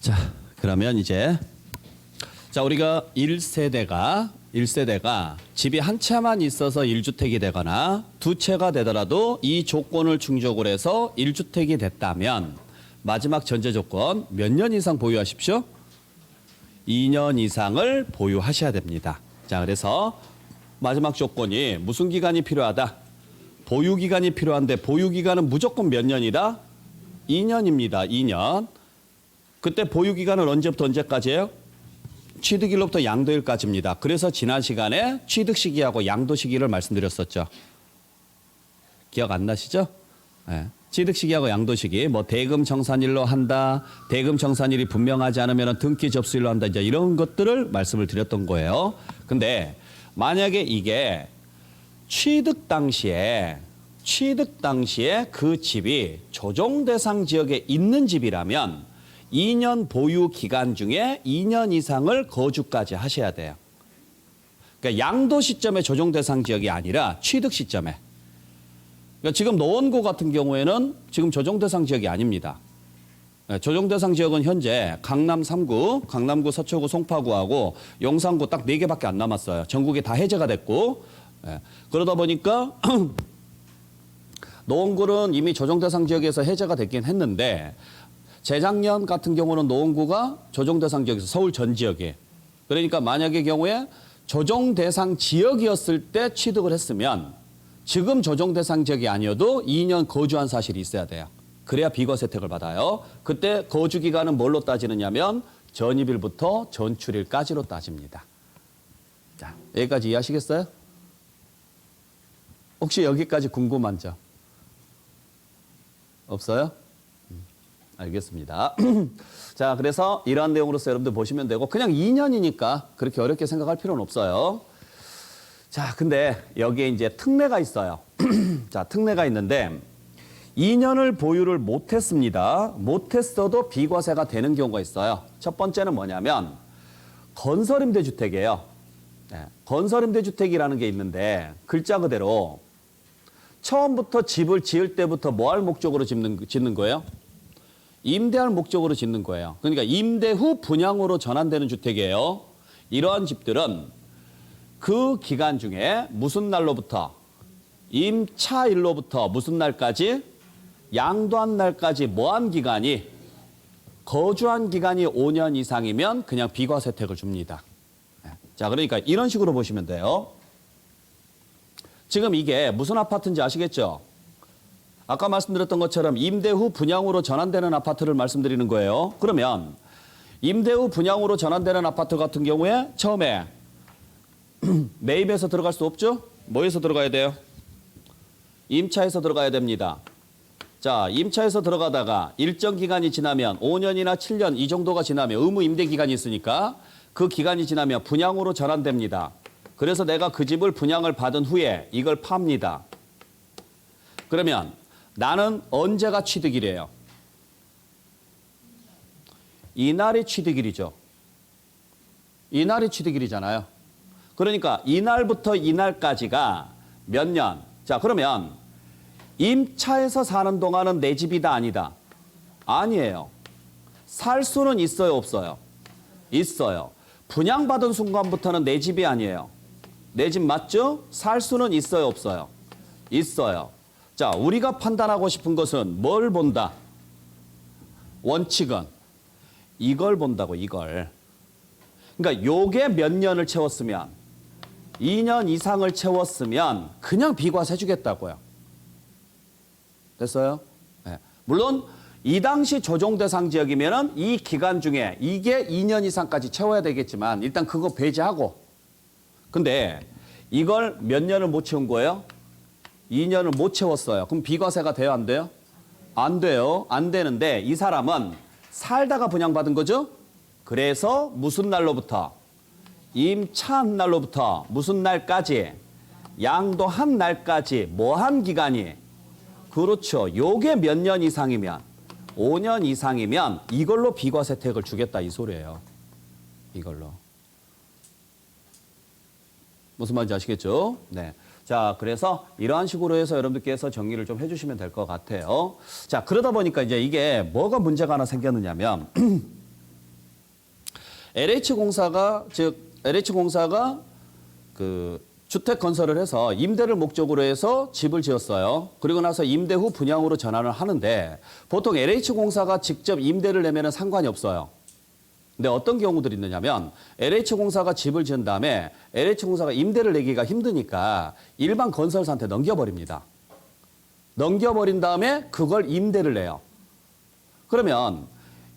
자, 그러면 이제 우리가 1세대가 집이 한 채만 있어서 1주택이 되거나 두 채가 되더라도 이 조건을 충족을 해서 1주택이 됐다면 마지막 전제 조건 몇 년 이상 보유하십시오? 2년 이상을 보유하셔야 됩니다. 자, 그래서 마지막 조건이 무슨 기간이 필요하다? 보유 기간이 필요한데 보유 기간은 무조건 몇 년이다? 2년입니다. 2년. 그때 보유 기간은 언제부터 언제까지예요? 취득일로부터 양도일까지입니다. 그래서 지난 시간에 취득 시기하고 양도 시기를 말씀드렸었죠. 기억 안 나시죠? 네. 취득 시기하고 양도 시기, 뭐 대금 정산일로 한다, 대금 정산일이 분명하지 않으면 등기 접수일로 한다, 이제 이런 것들을 말씀을 드렸던 거예요. 근데 만약에 이게 취득 당시에 그 집이 조정 대상 지역에 있는 집이라면 2년 보유 기간 중에 2년 이상을 거주까지 하셔야 돼요. 그러니까 양도 시점에 조정 대상 지역이 아니라 취득 시점에. 그러니까 지금 노원구 같은 경우에는 지금 조정 대상 지역이 아닙니다. 조정 대상 지역은 현재 강남 3구, 강남구, 서초구, 송파구하고 용산구 딱 4개밖에 안 남았어요. 전국에 다 해제가 됐고. 그러다 보니까 노원구는 이미 조정 대상 지역에서 해제가 됐긴 했는데 재작년 같은 경우는 노원구가 조정 대상 지역에서 서울 전 지역에. 그러니까 만약의 경우에 조정 대상 지역이었을 때 취득을 했으면 지금 조정 대상 지역이 아니어도 2년 거주한 사실이 있어야 돼요. 그래야 비과세 혜택을 받아요. 그때 거주 기간은 뭘로 따지느냐면 전입일부터 전출일까지로 따집니다. 자, 여기까지 이해하시겠어요? 혹시 여기까지 궁금한 점 없어요? 알겠습니다. 자, 그래서 이러한 내용으로서 여러분들 보시면 되고 그냥 2년이니까 그렇게 어렵게 생각할 필요는 없어요. 자, 근데 여기에 이제 특례가 있어요. 자, 특례가 있는데 2년을 보유를 못했습니다. 못했어도 비과세가 되는 경우가 있어요. 첫 번째는 뭐냐면 건설임대주택이에요. 네, 건설임대주택이라는 게 있는데 글자 그대로 처음부터 집을 지을 때부터 뭐 할 목적으로 짓는 거예요? 임대할 목적으로 짓는 거예요. 그러니까 임대 후 분양으로 전환되는 주택이에요. 이러한 집들은 그 기간 중에 무슨 날로부터? 임차일로부터 무슨 날까지? 양도한 날까지 뭐한 기간이? 거주한 기간이 5년 이상이면 그냥 비과세 혜택을 줍니다. 자, 그러니까 이런 식으로 보시면 돼요. 지금 이게 무슨 아파트인지 아시겠죠? 아까 말씀드렸던 것처럼 임대 후 분양으로 전환되는 아파트를 말씀드리는 거예요. 그러면 임대 후 분양으로 전환되는 아파트 같은 경우에 처음에 매입해서 들어갈 수 없죠? 뭐에서 들어가야 돼요? 임차에서 들어가야 됩니다. 자, 임차에서 들어가다가 일정 기간이 지나면 5년이나 7년 이 정도가 지나면 의무 임대 기간이 있으니까 그 기간이 지나면 분양으로 전환됩니다. 그래서 내가 그 집을 분양을 받은 후에 이걸 팝니다. 그러면 나는 언제가 취득일이에요? 이날이 취득일이죠. 이날이 취득일이잖아요. 그러니까 이날부터 이날까지가 몇 년? 자, 그러면 임차에서 사는 동안은 내 집이다 아니다? 아니에요. 살 수는 있어요 없어요? 있어요. 분양받은 순간부터는 내 집이 아니에요. 내 집 맞죠? 살 수는 있어요 없어요? 있어요. 자, 우리가 판단하고 싶은 것은 뭘 본다? 원칙은 이걸 본다고, 이걸. 그러니까 요게 몇 년을 채웠으면 2년 이상을 채웠으면 그냥 비과세 주겠다고요. 됐어요? 네. 물론 이 당시 조정 대상 지역이면은 이 기간 중에 이게 2년 이상까지 채워야 되겠지만 일단 그거 배제하고. 근데 이걸 몇 년을 못 채운 거예요? 2년을 못 채웠어요. 그럼 비과세가 돼요, 안 돼요? 안 돼요. 안 되는데 이 사람은 살다가 분양받은 거죠? 그래서 무슨 날로부터? 임차한 날로부터 무슨 날까지? 양도한 날까지 뭐한 기간이? 그렇죠. 요게 몇 년 이상이면 5년 이상이면 이걸로 비과세 혜택을 주겠다 이 소리예요. 이걸로. 무슨 말인지 아시겠죠? 네. 자, 그래서 이러한 식으로 해서 여러분들께서 정리를 좀 해주시면 될 것 같아요. 자, 그러다 보니까 이제 이게 뭐가 문제가 하나 생겼느냐면 LH공사가 그 주택 건설을 해서 임대를 목적으로 해서 집을 지었어요. 그리고 나서 임대 후 분양으로 전환을 하는데 보통 LH공사가 직접 임대를 내면 상관이 없어요. 근데 어떤 경우들이 있느냐면 LH공사가 집을 지은 다음에 LH공사가 임대를 내기가 힘드니까 일반 건설사한테 넘겨버립니다. 넘겨버린 다음에 그걸 임대를 내요. 그러면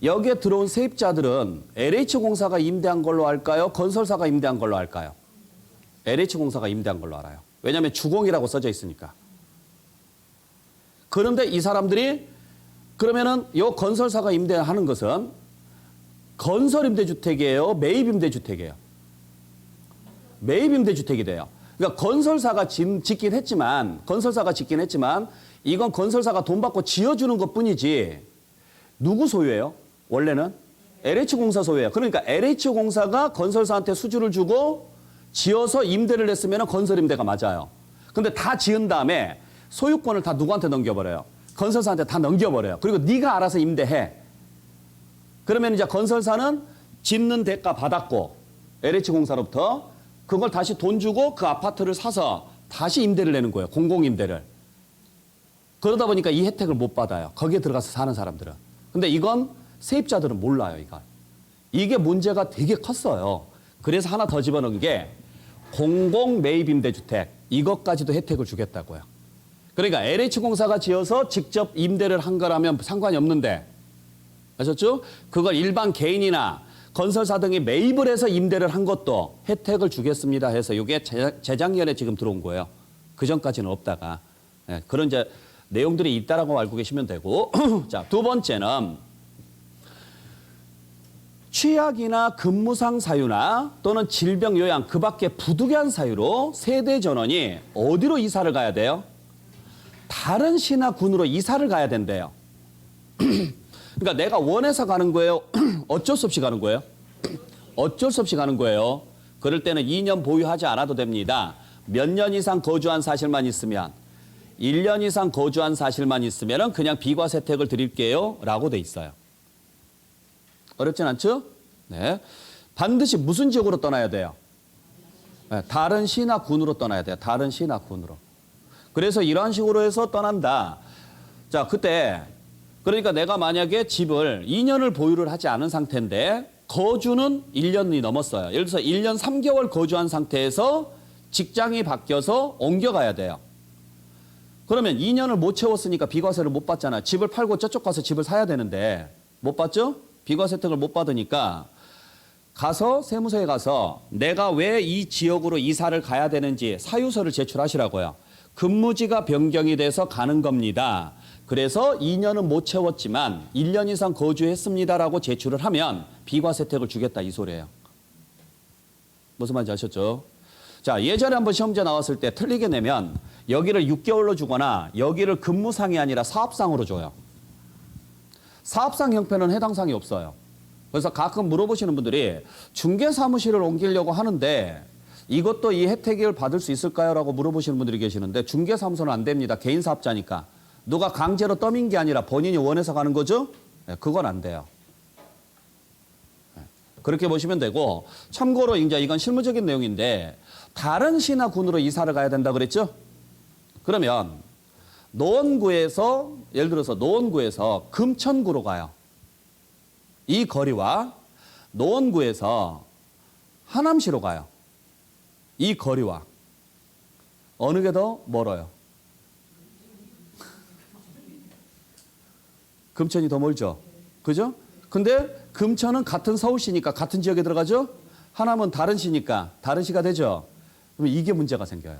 여기에 들어온 세입자들은 LH공사가 임대한 걸로 알까요? 건설사가 임대한 걸로 알까요? LH공사가 임대한 걸로 알아요. 왜냐하면 주공이라고 써져 있으니까. 그런데 이 사람들이 그러면은 이 건설사가 임대하는 것은 건설임대주택이에요? 매입임대주택이에요? 매입임대주택이 돼요. 그러니까 건설사가 짓긴 했지만 이건 건설사가 돈 받고 지어주는 것뿐이지 누구 소유예요? 원래는 LH공사 소유예요. 그러니까 LH공사가 건설사한테 수주를 주고 지어서 임대를 냈으면 건설임대가 맞아요. 근데 다 지은 다음에 소유권을 다 누구한테 넘겨버려요? 건설사한테 다 넘겨버려요. 그리고 네가 알아서 임대해. 그러면 이제 건설사는 짓는 대가 받았고 LH공사로부터 그걸 다시 돈 주고 그 아파트를 사서 다시 임대를 내는 거예요. 공공임대를. 그러다 보니까 이 혜택을 못 받아요. 거기에 들어가서 사는 사람들은. 근데 이건 세입자들은 몰라요. 이게 문제가 되게 컸어요. 그래서 하나 더 집어넣은 게 공공매입임대주택 이것까지도 혜택을 주겠다고요. 그러니까 LH공사가 지어서 직접 임대를 한 거라면 상관이 없는데 아셨죠? 그걸 일반 개인이나 건설사 등이 매입을 해서 임대를 한 것도 혜택을 주겠습니다 해서 이게 재작년에 지금 들어온 거예요. 그전까지는 없다가. 네, 그런 이제 내용들이 있다라고 알고 계시면 되고. 자, 두 번째는 취약이나 근무상 사유나 또는 질병, 요양, 그 밖에 부득이한 사유로 세대 전원이 어디로 이사를 가야 돼요? 다른 시나 군으로 이사를 가야 된대요. 그러니까 내가 원해서 가는 거예요? 어쩔 수 없이 가는 거예요? 어쩔 수 없이 가는 거예요. 그럴 때는 2년 보유하지 않아도 됩니다. 몇 년 이상 거주한 사실만 있으면 1년 이상 거주한 사실만 있으면 그냥 비과세 혜택을 드릴게요 라고 돼 있어요. 어렵진 않죠? 네. 반드시 무슨 지역으로 떠나야 돼요? 네, 다른 시나 군으로 떠나야 돼요. 다른 시나 군으로. 그래서 이러한 식으로 해서 떠난다. 자, 그때 그러니까 내가 만약에 집을 2년을 보유를 하지 않은 상태인데 거주는 1년이 넘었어요. 예를 들어서 1년 3개월 거주한 상태에서 직장이 바뀌어서 옮겨가야 돼요. 그러면 2년을 못 채웠으니까 비과세를 못 받잖아요. 집을 팔고 저쪽 가서 집을 사야 되는데 못 받죠? 비과세 혜택을 못 받으니까 가서 세무서에 가서 내가 왜 이 지역으로 이사를 가야 되는지 사유서를 제출하시라고요. 근무지가 변경이 돼서 가는 겁니다. 그래서 2년은 못 채웠지만 1년 이상 거주했습니다라고 제출을 하면 비과세 혜택을 주겠다 이 소리예요. 무슨 말인지 아셨죠? 자, 예전에 한번 시험제 나왔을 때 틀리게 내면 여기를 6개월로 주거나 여기를 근무상이 아니라 사업상으로 줘요. 사업상 형편은 해당 사항이 없어요. 그래서 가끔 물어보시는 분들이 중개사무실을 옮기려고 하는데 이것도 이 혜택을 받을 수 있을까요? 라고 물어보시는 분들이 계시는데 중개사무소는 안 됩니다. 개인 사업자니까. 누가 강제로 떠민 게 아니라 본인이 원해서 가는 거죠? 네, 그건 안 돼요. 네, 그렇게 보시면 되고 참고로 이제 이건 실무적인 내용인데 다른 시나 군으로 이사를 가야 된다 그랬죠? 그러면 노원구에서 예를 들어서 노원구에서 금천구로 가요. 이 거리와 노원구에서 하남시로 가요. 이 거리와 어느 게 더 멀어요? 금천이 더 멀죠? 그죠? 근데 금천은 같은 서울시니까 같은 지역에 들어가죠? 하남은 다른 시니까 다른 시가 되죠? 그러면 이게 문제가 생겨요.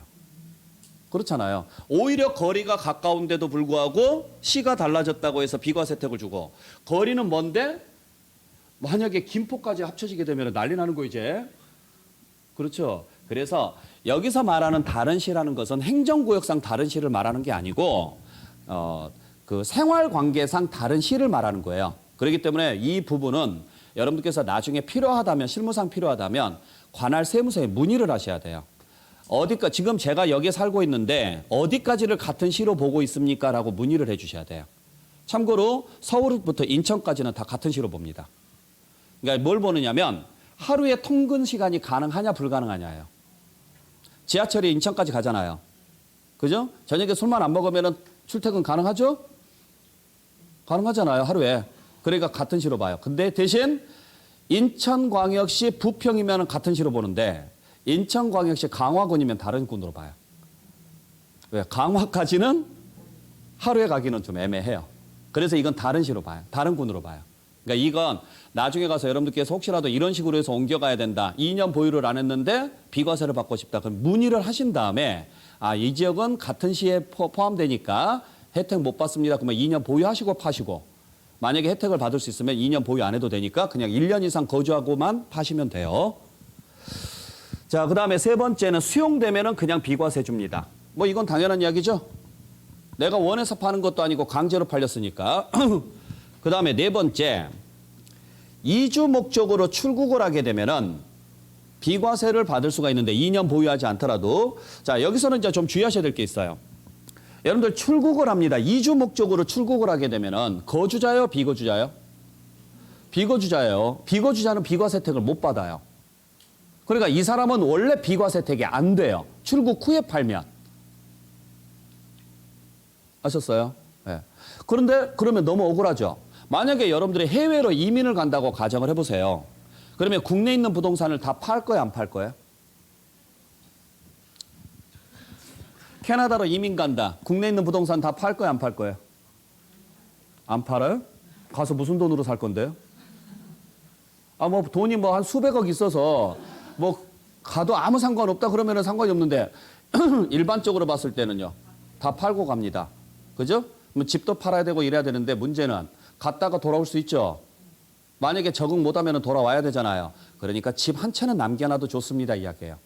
그렇잖아요. 오히려 거리가 가까운데도 불구하고 시가 달라졌다고 해서 비과세 혜택을 주고 거리는 먼데 만약에 김포까지 합쳐지게 되면 난리 나는 거 이제. 그렇죠. 그래서 여기서 말하는 다른 시라는 것은 행정구역상 다른 시를 말하는 게 아니고 그 생활관계상 다른 시를 말하는 거예요. 그렇기 때문에 이 부분은 여러분들께서 나중에 필요하다면 실무상 필요하다면 관할 세무서에 문의를 하셔야 돼요. 어디까 지금 제가 여기에 살고 있는데 어디까지를 같은 시로 보고 있습니까? 라고 문의를 해 주셔야 돼요. 참고로 서울부터 인천까지는 다 같은 시로 봅니다. 그러니까 뭘 보느냐면 하루에 통근 시간이 가능하냐 불가능하냐예요. 지하철이 인천까지 가잖아요. 그죠? 저녁에 술만 안 먹으면 출퇴근 가능하죠? 가능하잖아요, 하루에. 그러니까 같은 시로 봐요. 근데 대신 인천광역시 부평이면 같은 시로 보는데 인천광역시 강화군이면 다른 군으로 봐요. 왜? 강화까지는 하루에 가기는 좀 애매해요. 그래서 이건 다른 시로 봐요. 다른 군으로 봐요. 그러니까 이건 나중에 가서 여러분들께서 혹시라도 이런 식으로 해서 옮겨가야 된다. 2년 보유를 안 했는데 비과세를 받고 싶다. 그럼 문의를 하신 다음에 이 지역은 같은 시에 포함되니까 혜택 못 받습니다. 그러면 2년 보유하시고 파시고 만약에 혜택을 받을 수 있으면 2년 보유 안 해도 되니까 그냥 1년 이상 거주하고만 파시면 돼요. 자, 그다음에 세 번째는 수용되면은 그냥 비과세 줍니다. 뭐 이건 당연한 이야기죠. 내가 원해서 파는 것도 아니고 강제로 팔렸으니까. 그다음에 네 번째, 이주 목적으로 출국을 하게 되면은 비과세를 받을 수가 있는데 2년 보유하지 않더라도 자, 여기서는 이제 좀 주의하셔야 될 게 있어요. 여러분들 출국을 합니다. 이주 목적으로 출국을 하게 되면은 거주자요, 비거주자요? 비거주자예요. 비거주자는 비과세 혜택을 못 받아요. 그러니까 이 사람은 원래 비과세 혜택이 안 돼요. 출국 후에 팔면. 아셨어요? 네. 그런데 그러면 너무 억울하죠. 만약에 여러분들이 해외로 이민을 간다고 가정을 해보세요. 그러면 국내에 있는 부동산을 다 팔 거예요, 안 팔 거예요? 캐나다로 이민 간다. 국내에 있는 부동산 다 팔 거예요, 안 팔 거예요? 안 팔아요? 가서 무슨 돈으로 살 건데요? 뭐 돈이 뭐 한 수백억 있어서 뭐 가도 아무 상관없다 그러면은 상관이 없는데 일반적으로 봤을 때는요. 다 팔고 갑니다. 그죠? 뭐 집도 팔아야 되고 이래야 되는데 문제는 갔다가 돌아올 수 있죠. 만약에 적응 못하면 돌아와야 되잖아요. 그러니까 집 한 채는 남겨놔도 좋습니다 이야기예요.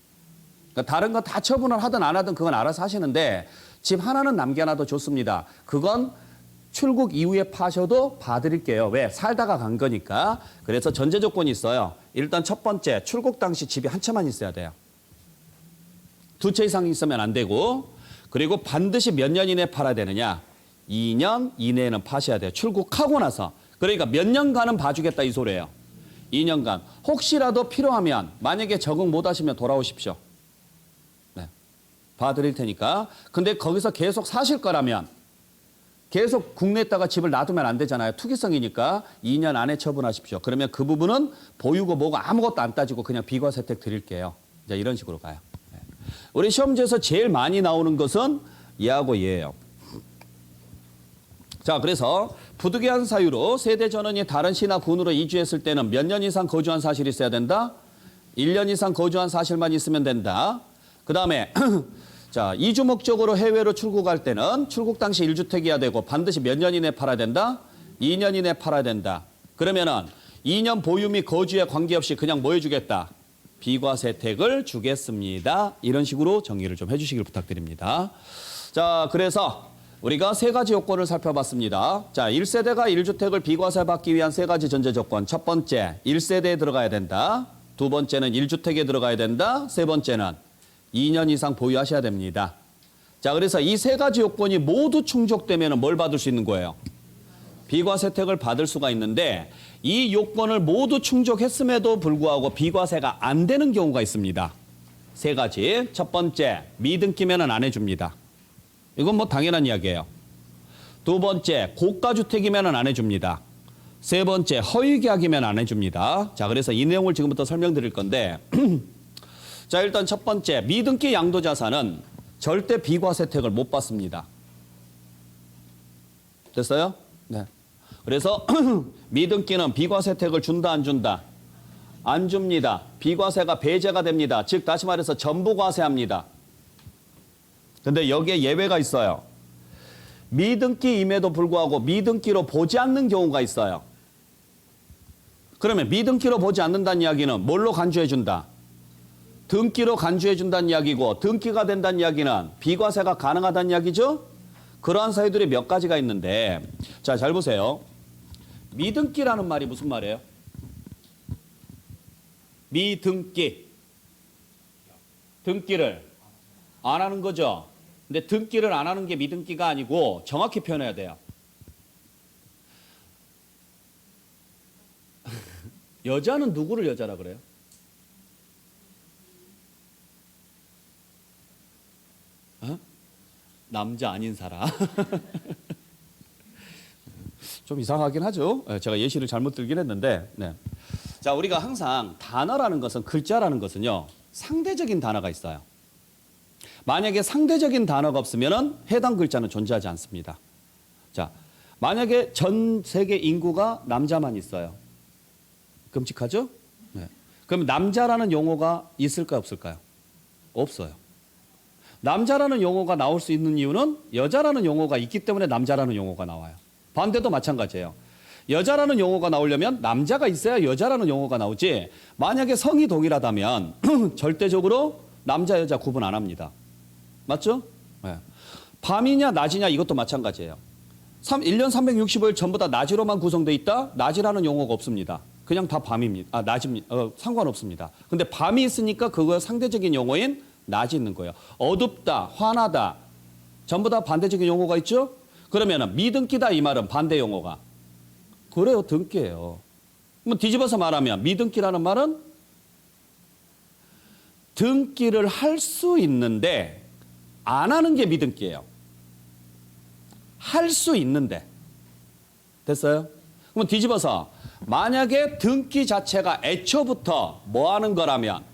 그러니까 다른 거 다 처분을 하든 안 하든 그건 알아서 하시는데 집 하나는 남겨놔도 좋습니다. 그건 출국 이후에 파셔도 봐드릴게요. 왜? 살다가 간 거니까. 그래서 전제 조건이 있어요. 일단 첫 번째, 출국 당시 집이 한 채만 있어야 돼요. 두 채 이상 있으면 안 되고, 그리고 반드시 몇 년 이내에 팔아야 되느냐? 2년 이내에는 파셔야 돼요. 출국하고 나서. 그러니까 몇 년간은 봐주겠다 이 소리예요. 2년간. 혹시라도 필요하면 만약에 적응 못 하시면 돌아오십시오. 네. 봐드릴 테니까. 근데 거기서 계속 사실 거라면 계속 국내에다가 집을 놔두면 안 되잖아요. 투기성이니까 2년 안에 처분하십시오. 그러면 그 부분은 보유고 뭐고 아무것도 안 따지고 그냥 비과세 혜택 드릴게요. 이제 이런 식으로 가요. 네. 우리 시험지에서 제일 많이 나오는 것은 얘하고 얘예요. 자, 그래서 부득이한 사유로 세대 전원이 다른 시나 군으로 이주했을 때는 몇 년 이상 거주한 사실이 있어야 된다? 1년 이상 거주한 사실만 있으면 된다. 그 다음에 자, 이주 목적으로 해외로 출국할 때는 출국 당시 1주택이어야 되고 반드시 몇 년 이내에 팔아야 된다? 2년 이내에 팔아야 된다. 그러면은 2년 보유 및 거주에 관계없이 그냥 뭐 해주겠다? 비과세 혜택을 주겠습니다. 이런 식으로 정리를 좀 해주시길 부탁드립니다. 자, 그래서 우리가 세 가지 요건을 살펴봤습니다. 자, 1세대가 1주택을 비과세 받기 위한 세 가지 전제 조건. 첫 번째, 1세대에 들어가야 된다. 두 번째는 1주택에 들어가야 된다. 세 번째는 2년 이상 보유하셔야 됩니다. 자, 그래서 이 세 가지 요건이 모두 충족되면 뭘 받을 수 있는 거예요? 비과세 혜택을 받을 수가 있는데 이 요건을 모두 충족했음에도 불구하고 비과세가 안 되는 경우가 있습니다. 세 가지. 첫 번째, 미등기면은 안 해줍니다. 이건 뭐 당연한 이야기예요. 두 번째, 고가주택이면은 안 해줍니다. 세 번째, 허위계약이면 안 해줍니다. 자, 그래서 이 내용을 지금부터 설명드릴 건데 자, 일단 첫 번째, 미등기 양도자산은 절대 비과세 혜택을 못 받습니다. 됐어요? 네. 그래서 미등기는 비과세 혜택을 준다, 안 준다? 안 줍니다. 비과세가 배제가 됩니다. 즉, 다시 말해서 전부 과세합니다. 근데 여기에 예외가 있어요. 미등기임에도 불구하고 미등기로 보지 않는 경우가 있어요. 그러면 미등기로 보지 않는다는 이야기는 뭘로 간주해 준다? 등기로 간주해 준다는 이야기고 등기가 된다는 이야기는 비과세가 가능하다는 이야기죠? 그러한 사유들이 몇 가지가 있는데 자, 잘 보세요. 미등기라는 말이 무슨 말이에요? 미등기. 등기를 안 하는 거죠. 근데 등기를 안 하는 게 미등기가 아니고 정확히 표현해야 돼요. 여자는 누구를 여자라 그래요? 남자 아닌 사람. 좀 이상하긴 하죠. 제가 예시를 잘못 들긴 했는데. 네. 자, 우리가 항상 단어라는 것은, 글자라는 것은요, 상대적인 단어가 있어요. 만약에 상대적인 단어가 없으면 해당 글자는 존재하지 않습니다. 자, 만약에 전 세계 인구가 남자만 있어요. 끔찍하죠? 네. 그럼 남자라는 용어가 있을까요, 없을까요? 없어요. 남자라는 용어가 나올 수 있는 이유는 여자라는 용어가 있기 때문에 남자라는 용어가 나와요. 반대도 마찬가지예요. 여자라는 용어가 나오려면 남자가 있어야 여자라는 용어가 나오지, 만약에 성이 동일하다면 절대적으로 남자, 여자 구분 안 합니다. 맞죠? 네. 밤이냐 낮이냐 이것도 마찬가지예요. 1년 365일 전부 다 낮으로만 구성되어 있다? 낮이라는 용어가 없습니다. 그냥 다 밤입니다. 낮입니다. 상관없습니다. 근데 밤이 있으니까 그거 상대적인 용어인 낮이 있는 거예요. 어둡다, 환하다, 전부 다 반대적인 용어가 있죠? 그러면 미등기다 이 말은 반대 용어가. 그래요, 등기예요. 그럼 뒤집어서 말하면 미등기라는 말은 등기를 할 수 있는데 안 하는 게 미등기예요. 할 수 있는데. 됐어요? 그럼 뒤집어서 만약에 등기 자체가 애초부터 뭐 하는 거라면,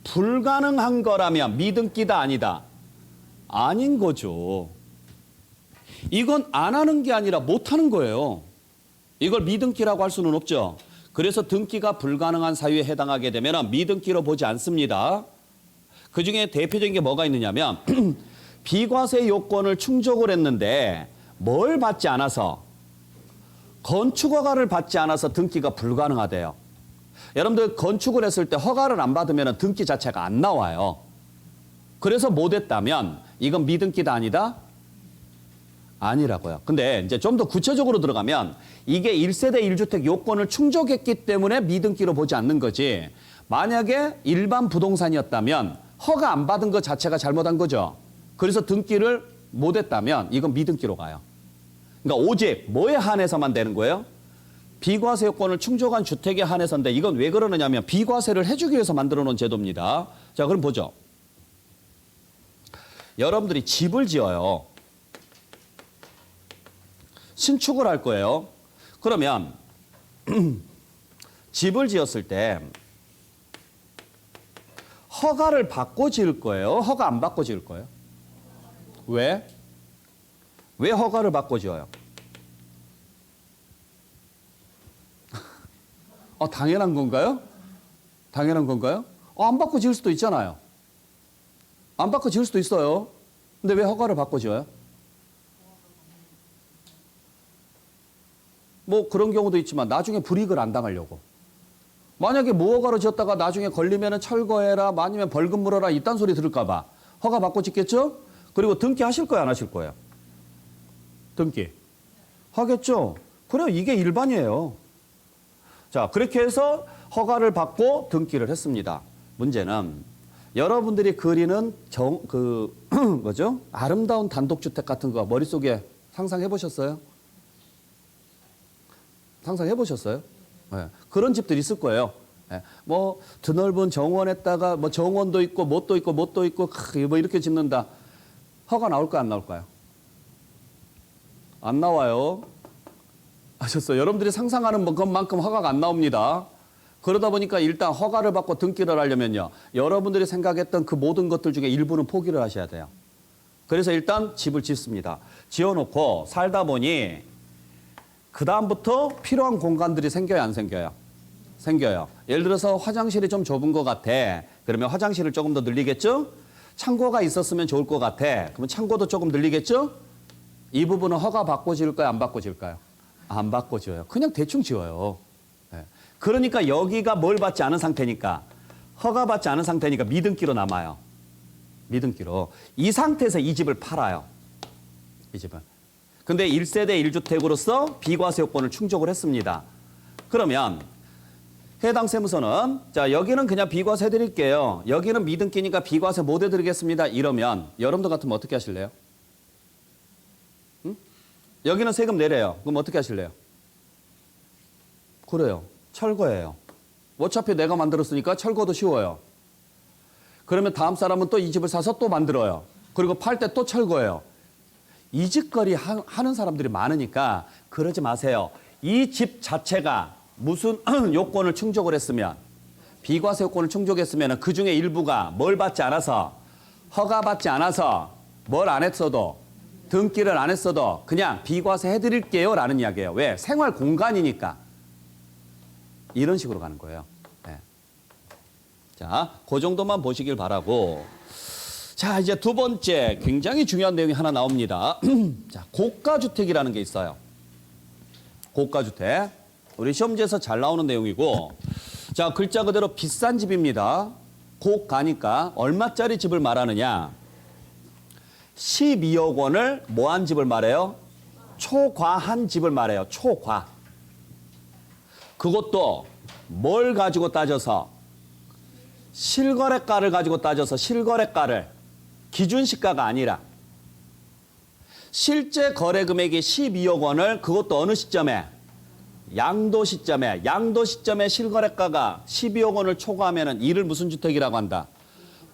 불가능한 거라면 미등기다 아니다? 아닌 거죠. 이건 안 하는 게 아니라 못 하는 거예요. 이걸 미등기라고 할 수는 없죠. 그래서 등기가 불가능한 사유에 해당하게 되면 미등기로 보지 않습니다. 그중에 대표적인 게 뭐가 있느냐면 비과세 요건을 충족을 했는데 뭘 받지 않아서, 건축허가를 받지 않아서 등기가 불가능하대요. 여러분들 건축을 했을 때 허가를 안 받으면 등기 자체가 안 나와요. 그래서 못했다면 이건 미등기다 아니다? 아니라고요. 근데 이제 좀 더 구체적으로 들어가면 이게 1세대 1주택 요건을 충족했기 때문에 미등기로 보지 않는 거지, 만약에 일반 부동산이었다면 허가 안 받은 것 자체가 잘못한 거죠. 그래서 등기를 못했다면 이건 미등기로 가요. 그러니까 오직 뭐에 한해서만 되는 거예요? 비과세 요건을 충족한 주택에 한해서인데, 이건 왜 그러느냐면 비과세를 해주기 위해서 만들어 놓은 제도입니다. 자, 그럼 보죠. 여러분들이 집을 지어요. 신축을 할 거예요. 그러면 집을 지었을 때 허가를 받고 지을 거예요? 허가 안 받고 지을 거예요? 왜? 왜 허가를 받고 지어요? 당연한 건가요? 당연한 건가요? 안 받고 지을 수도 있잖아요. 안 받고 지을 수도 있어요. 근데 왜 허가를 받고 지어요? 뭐 그런 경우도 있지만 나중에 불이익을 안 당하려고. 만약에 무허가로 지었다가 나중에 걸리면 철거해라, 아니면 벌금 물어라 이딴 소리 들을까 봐 허가 받고 짓겠죠? 그리고 등기 하실 거예요, 안 하실 거예요? 등기 하겠죠? 그래요, 이게 일반이에요. 자, 그렇게 해서 허가를 받고 등기를 했습니다. 문제는 여러분들이 그리는 뭐죠? 아름다운 단독주택 같은 거 머릿속에 상상해 보셨어요? 상상해 보셨어요? 네. 그런 집들 있을 거예요. 네. 뭐 드넓은 정원에다가 뭐 정원도 있고 뭣도 있고 뭣도 있고 뭐 이렇게 짓는다. 허가 나올까요, 안 나올까요? 안 나와요. 아셨어요? 여러분들이 상상하는 것만큼 허가가 안 나옵니다. 그러다 보니까 일단 허가를 받고 등기를 하려면요, 여러분들이 생각했던 그 모든 것들 중에 일부는 포기를 하셔야 돼요. 그래서 일단 집을 짓습니다. 지어놓고 살다 보니 그 다음부터 필요한 공간들이 생겨요, 안 생겨요? 생겨요. 예를 들어서 화장실이 좀 좁은 것 같아. 그러면 화장실을 조금 더 늘리겠죠? 창고가 있었으면 좋을 것 같아. 그러면 창고도 조금 늘리겠죠? 이 부분은 허가 받고 지을까요, 안 받고 지을까요? 안 받고 지어요. 그냥 대충 지어요. 네. 그러니까 여기가 뭘 받지 않은 상태니까, 허가 받지 않은 상태니까 미등기로 남아요. 미등기로. 이 상태에서 이 집을 팔아요. 이 집은. 근데 1세대 1주택으로서 비과세 요건을 충족을 했습니다. 그러면 해당 세무서는 자, 여기는 그냥 비과세 해드릴게요. 여기는 미등기니까 비과세 못 해드리겠습니다. 이러면 여러분들 같으면 어떻게 하실래요? 응? 여기는 세금 내려요. 그럼 어떻게 하실래요? 그래요. 철거해요. 어차피 내가 만들었으니까 철거도 쉬워요. 그러면 다음 사람은 또 이 집을 사서 또 만들어요. 그리고 팔 때 또 철거해요. 이 짓거리 하는 사람들이 많으니까 그러지 마세요. 이 집 자체가 무슨 요건을 충족을 했으면, 비과세 요건을 충족했으면 그 중에 일부가 뭘 받지 않아서, 허가받지 않아서 뭘 안 했어도, 등기를 안 했어도 그냥 비과세 해드릴게요 라는 이야기예요. 왜? 생활 공간이니까. 이런 식으로 가는 거예요. 네. 자, 그 정도만 보시길 바라고. 자, 이제 두 번째 굉장히 중요한 내용이 하나 나옵니다. 자, 고가주택이라는 게 있어요. 고가주택. 우리 시험지에서 잘 나오는 내용이고, 자, 글자 그대로 비싼 집입니다. 고가니까 얼마짜리 집을 말하느냐? 12억 원을 뭐한 집을 말해요? 초과한 집을 말해요. 초과. 그것도 뭘 가지고 따져서? 실거래가를 가지고 따져서, 실거래가를. 기준시가가 아니라. 실제 거래 금액이 12억 원을, 그것도 어느 시점에? 양도 시점에 실거래가가 12억 원을 초과하면 이를 무슨 주택이라고 한다?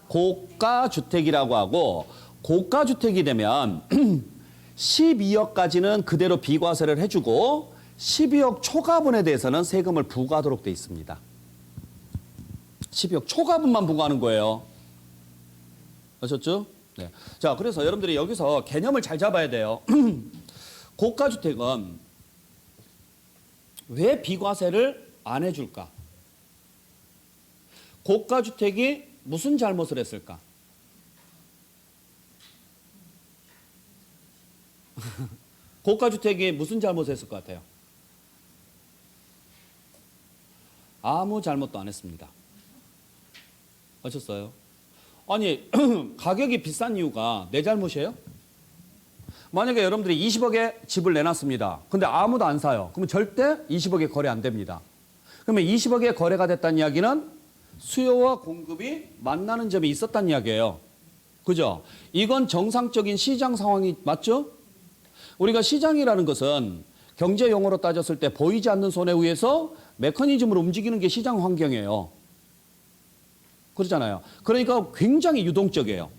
고가주택이라고 하고, 고가주택이 되면 12억까지는 그대로 비과세를 해주고 12억 초과분에 대해서는 세금을 부과하도록 돼 있습니다. 12억 초과분만 부과하는 거예요. 아셨죠? 네. 자, 그래서 여러분들이 여기서 개념을 잘 잡아야 돼요. 고가주택은 왜 비과세를 안 해줄까? 고가주택이 무슨 잘못을 했을까? 고가주택이 무슨 잘못을 했을 것 같아요? 아무 잘못도 안 했습니다. 아셨어요? 아니, 가격이 비싼 이유가 내 잘못이에요? 만약에 여러분들이 20억에 집을 내놨습니다. 근데 아무도 안 사요. 그러면 절대 20억에 거래 안 됩니다. 그러면 20억에 거래가 됐다는 이야기는 수요와 공급이 만나는 점이 있었다는 이야기예요. 그죠? 이건 정상적인 시장 상황이 맞죠? 우리가 시장이라는 것은 경제 용어로 따졌을 때 보이지 않는 손에 의해서 메커니즘으로 움직이는 게 시장 환경이에요. 그렇잖아요. 그러니까 굉장히 유동적이에요.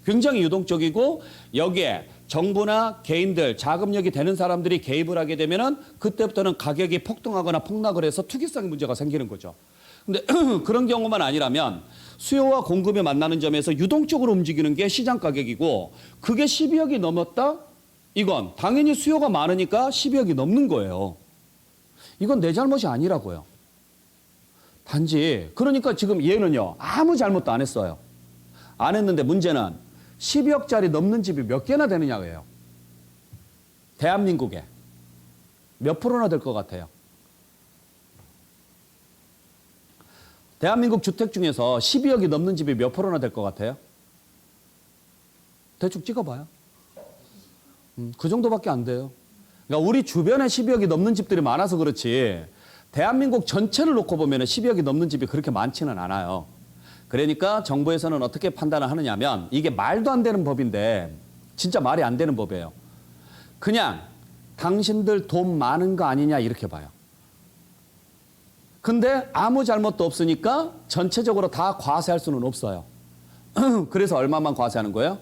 굉장히 유동적이고 여기에 정부나 개인들, 자금력이 되는 사람들이 개입을 하게 되면은 그때부터는 가격이 폭등하거나 폭락을 해서 투기성 문제가 생기는 거죠. 근데 그런 경우만 아니라면 수요와 공급이 만나는 점에서 유동적으로 움직이는 게 시장 가격이고 그게 12억이 넘었다? 이건 당연히 수요가 많으니까 12억이 넘는 거예요. 이건 내 잘못이 아니라고요. 단지 그러니까 지금 얘는요. 아무 잘못도 안 했어요. 안 했는데 문제는 12억짜리 넘는 집이 몇 개나 되느냐고요. 대한민국에 몇 프로나 될 것 같아요. 대한민국 주택 중에서 12억이 넘는 집이 몇 프로나 될 것 같아요? 대충 찍어봐요. 그 정도밖에 안 돼요. 그러니까 우리 주변에 12억이 넘는 집들이 많아서 그렇지 대한민국 전체를 놓고 보면 12억이 넘는 집이 그렇게 많지는 않아요. 그러니까 정부에서는 어떻게 판단을 하느냐면 이게 말도 안 되는 법인데 진짜 말이 안 되는 법이에요. 그냥 당신들 돈 많은 거 아니냐 이렇게 봐요. 근데 아무 잘못도 없으니까 전체적으로 다 과세할 수는 없어요. 그래서 얼마만 과세하는 거예요?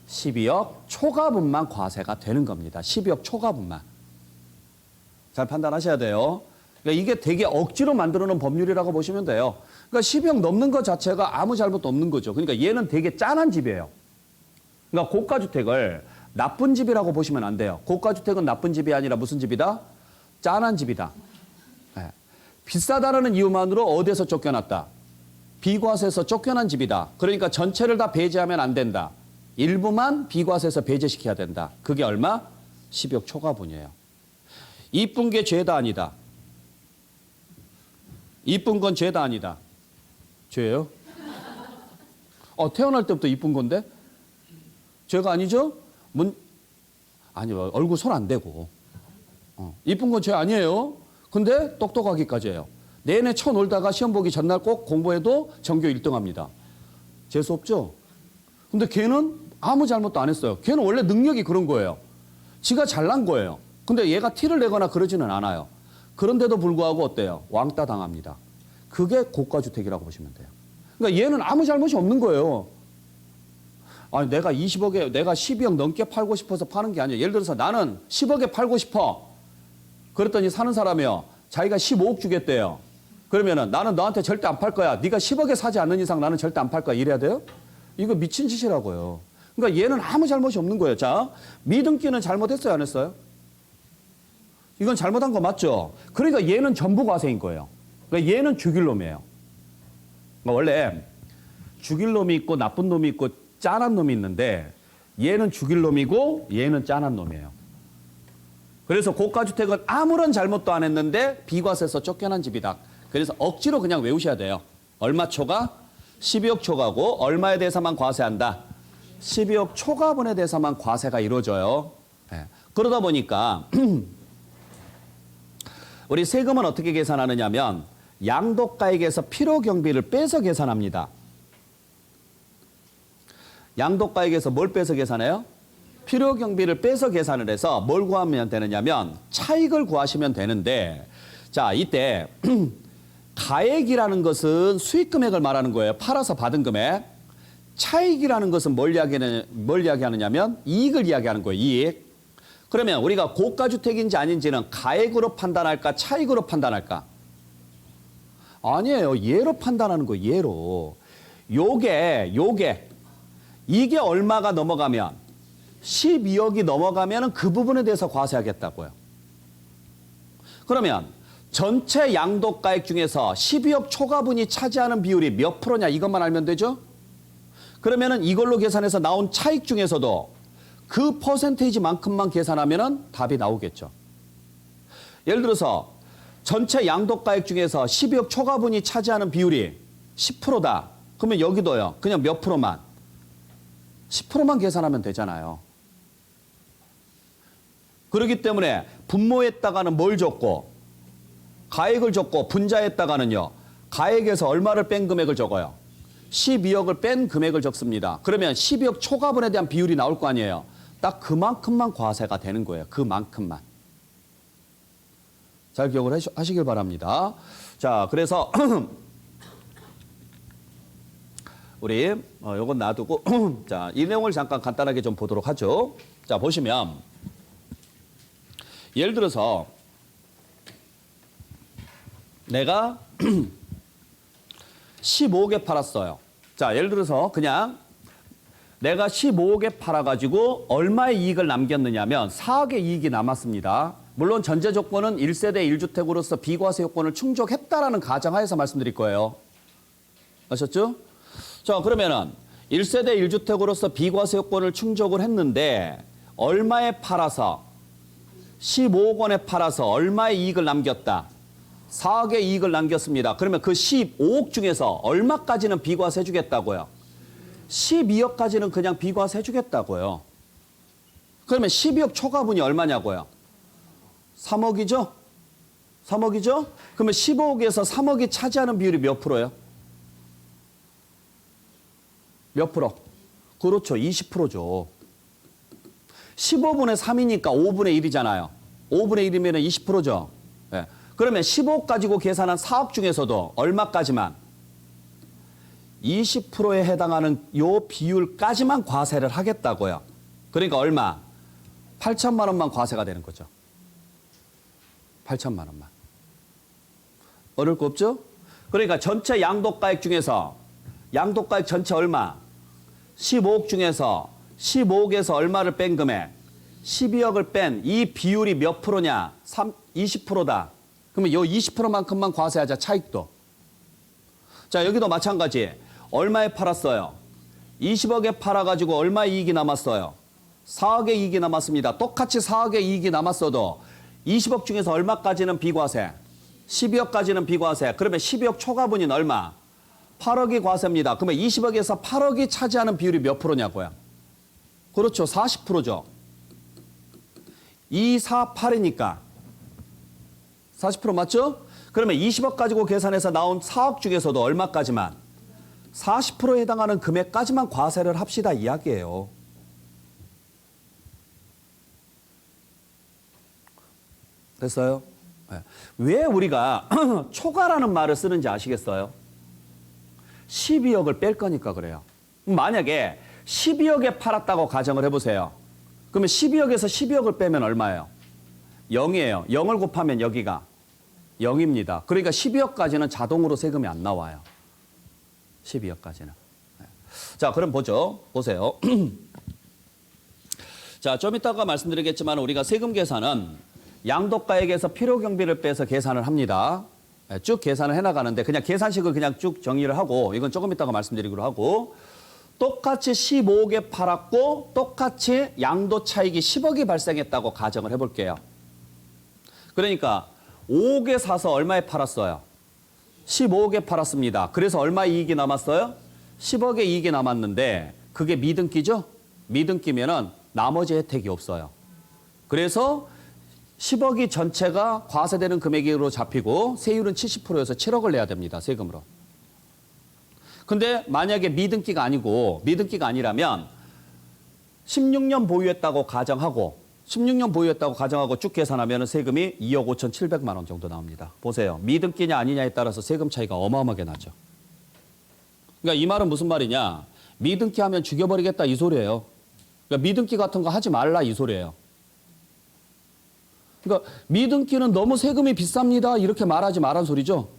12억 초과분만 과세가 되는 겁니다. 12억 초과분만. 잘 판단하셔야 돼요. 그러니까 이게 되게 억지로 만들어 놓은 법률이라고 보시면 돼요. 그러니까 12억 넘는 것 자체가 아무 잘못도 없는 거죠. 그러니까 얘는 되게 짠한 집이에요. 그러니까 고가주택을 나쁜 집이라고 보시면 안 돼요. 고가주택은 나쁜 집이 아니라 무슨 집이다? 짠한 집이다. 네. 비싸다라는 이유만으로 어디에서 쫓겨났다? 비과세에서 쫓겨난 집이다. 그러니까 전체를 다 배제하면 안 된다. 일부만 비과세에서 배제시켜야 된다. 그게 얼마? 12억 초과분이에요. 이쁜 게 죄다 아니다. 이쁜 건 죄다 아니다. 죄예요? 태어날 때부터 이쁜 건데? 죄가 아니죠? 아니, 얼굴 손 안 대고. 이쁜 건 죄 아니에요. 근데 똑똑하기까지 해요. 내내 쳐놀다가 시험 보기 전날 꼭 공부해도 전교 1등 합니다. 재수 없죠? 근데 걔는 아무 잘못도 안 했어요. 걔는 원래 능력이 그런 거예요. 지가 잘난 거예요. 근데 얘가 티를 내거나 그러지는 않아요. 그런데도 불구하고 어때요? 왕따 당합니다. 그게 고가주택이라고 보시면 돼요. 그러니까 얘는 아무 잘못이 없는 거예요. 아니 내가 20억에 내가 12억 넘게 팔고 싶어서 파는 게 아니에요. 예를 들어서 나는 10억에 팔고 싶어. 그랬더니 사는 사람이요. 자기가 15억 주겠대요. 그러면은 나는 너한테 절대 안 팔 거야. 네가 10억에 사지 않는 이상 나는 절대 안 팔 거야. 이래야 돼요? 이거 미친 짓이라고요. 그러니까 얘는 아무 잘못이 없는 거예요. 자, 믿음기는 잘못했어요, 안 했어요? 이건 잘못한 거 맞죠? 그러니까 얘는 전부 과세인 거예요. 그러니까 얘는 죽일 놈이에요. 그러니까 원래 죽일 놈이 있고 나쁜 놈이 있고 짠한 놈이 있는데 얘는 죽일 놈이고 얘는 짠한 놈이에요. 그래서 고가주택은 아무런 잘못도 안 했는데 비과세에서 쫓겨난 집이다. 그래서 억지로 그냥 외우셔야 돼요. 얼마 초과? 12억 초과고 얼마에 대해서만 과세한다? 12억 초과분에 대해서만 과세가 이루어져요. 네. 그러다 보니까 우리 세금은 어떻게 계산하느냐면 양도가액에서 필요경비를 빼서 계산합니다. 양도가액에서 뭘 빼서 계산해요? 필요경비를 빼서 계산을 해서 뭘 구하면 되느냐면 차익을 구하시면 되는데 자 이때 가액이라는 것은 수익금액을 말하는 거예요. 팔아서 받은 금액. 차익이라는 것은 뭘 이야기하느냐면 이익을 이야기하는 거예요. 이익. 그러면 우리가 고가주택인지 아닌지는 가액으로 판단할까 차익으로 판단할까? 아니에요. 예로 판단하는 거예요. 예로. 이게 얼마가 넘어가면 12억이 넘어가면 그 부분에 대해서 과세하겠다고요. 그러면 전체 양도가액 중에서 12억 초과분이 차지하는 비율이 몇 프로냐 이것만 알면 되죠? 그러면은 이걸로 계산해서 나온 차익 중에서도 그 퍼센테이지만큼만 계산하면은 답이 나오겠죠. 예를 들어서 전체 양도가액 중에서 12억 초과분이 차지하는 비율이 10%다. 그러면 여기도요. 그냥 몇 프로만? 10%만 계산하면 되잖아요. 그렇기 때문에 분모에다가는 뭘 줬고 가액을 줬고 분자에다가는요. 가액에서 얼마를 뺀 금액을 적어요. 12억을 뺀 금액을 적습니다. 그러면 12억 초과분에 대한 비율이 나올 거 아니에요. 딱 그만큼만 과세가 되는 거예요. 그만큼만. 잘 기억을 하시길 바랍니다. 자, 그래서 우리 요건 놔두고 자, 이 내용을 잠깐 간단하게 좀 보도록 하죠. 자, 보시면 예를 들어서 내가 15억에 팔았어요. 자, 예를 들어서 그냥 내가 15억에 팔아가지고 얼마의 이익을 남겼느냐면 4억의 이익이 남았습니다. 물론 전제 조건은 1세대 1주택으로서 비과세 요건을 충족했다라는 가정하에서 말씀드릴 거예요. 아셨죠? 자, 그러면은 1세대 1주택으로서 비과세 요건을 충족을 했는데 얼마에 팔아서 15억 원에 팔아서 얼마의 이익을 남겼다? 4억의 이익을 남겼습니다. 그러면 그 15억 중에서 얼마까지는 비과세 해주겠다고요? 12억까지는 그냥 비과세 해주겠다고요. 그러면 12억 초과분이 얼마냐고요? 3억이죠? 3억이죠? 그러면 15억에서 3억이 차지하는 비율이 몇 프로예요? 몇 프로? 그렇죠. 20%죠. 15분의 3이니까 5분의 1이잖아요. 5분의 1이면 20%죠. 네. 그러면 15억 가지고 계산한 4억 중에서도 얼마까지만? 20%에 해당하는 요 비율까지만 과세를 하겠다고요. 그러니까 얼마? 8천만 원만 과세가 되는 거죠. 8천만 원만. 어려울 거 없죠? 그러니까 전체 양도가액 중에서 양도가액 전체 얼마? 15억 중에서 15억에서 얼마를 뺀 금액? 12억을 뺀 이 비율이 몇 프로냐? 20%다. 그러면 요 20%만큼만 과세하자. 차익도. 자, 여기도 마찬가지. 얼마에 팔았어요? 20억에 팔아가지고 얼마 이익이 남았어요? 4억의 이익이 남았습니다. 똑같이 4억의 이익이 남았어도 20억 중에서 얼마까지는 비과세? 12억까지는 비과세. 그러면 12억 초과분인 얼마? 8억이 과세입니다. 그러면 20억에서 8억이 차지하는 비율이 몇 프로냐고요? 그렇죠. 40%죠. 2, 4, 8이니까 40% 맞죠? 그러면 20억 가지고 계산해서 나온 4억 중에서도 얼마까지만? 40%에 해당하는 금액까지만 과세를 합시다 이야기예요. 됐어요? 네. 왜 우리가 초과라는 말을 쓰는지 아시겠어요? 12억을 뺄 거니까 그래요. 만약에 12억에 팔았다고 가정을 해보세요. 그러면 12억에서 12억을 빼면 얼마예요? 0이에요. 0을 곱하면 여기가 0입니다. 그러니까 12억까지는 자동으로 세금이 안 나와요. 12억까지는. 자, 그럼 보세요. 자, 좀 이따가 말씀드리겠지만 우리가 세금 계산은 양도가액에서 필요경비를 빼서 계산을 합니다. 쭉 계산을 해나가는데 그냥 계산식을 그냥 쭉 정리를 하고 이건 조금 이따가 말씀드리기로 하고 똑같이 15억에 팔았고 똑같이 양도 차익이 10억이 발생했다고 가정을 해볼게요. 그러니까 5억에 사서 얼마에 팔았어요? 15억에 팔았습니다. 그래서 얼마 이익이 남았어요? 10억의 이익이 남았는데 그게 미등기죠? 미등기면은 나머지 혜택이 없어요. 그래서 10억이 전체가 과세되는 금액으로 잡히고 세율은 70%여서 7억을 내야 됩니다. 세금으로. 근데 만약에 미등기가 아니라면 16년 보유했다고 가정하고 16년 보유했다고 가정하고 쭉 계산하면 세금이 2억 5,700만 원 정도 나옵니다. 보세요. 미등기냐 아니냐에 따라서 세금 차이가 어마어마하게 나죠. 그러니까 이 말은 무슨 말이냐. 미등기 하면 죽여버리겠다 이 소리예요. 그러니까 미등기 같은 거 하지 말라 이 소리예요. 그러니까 미등기는 너무 세금이 비쌉니다 이렇게 말하지 말란 소리죠.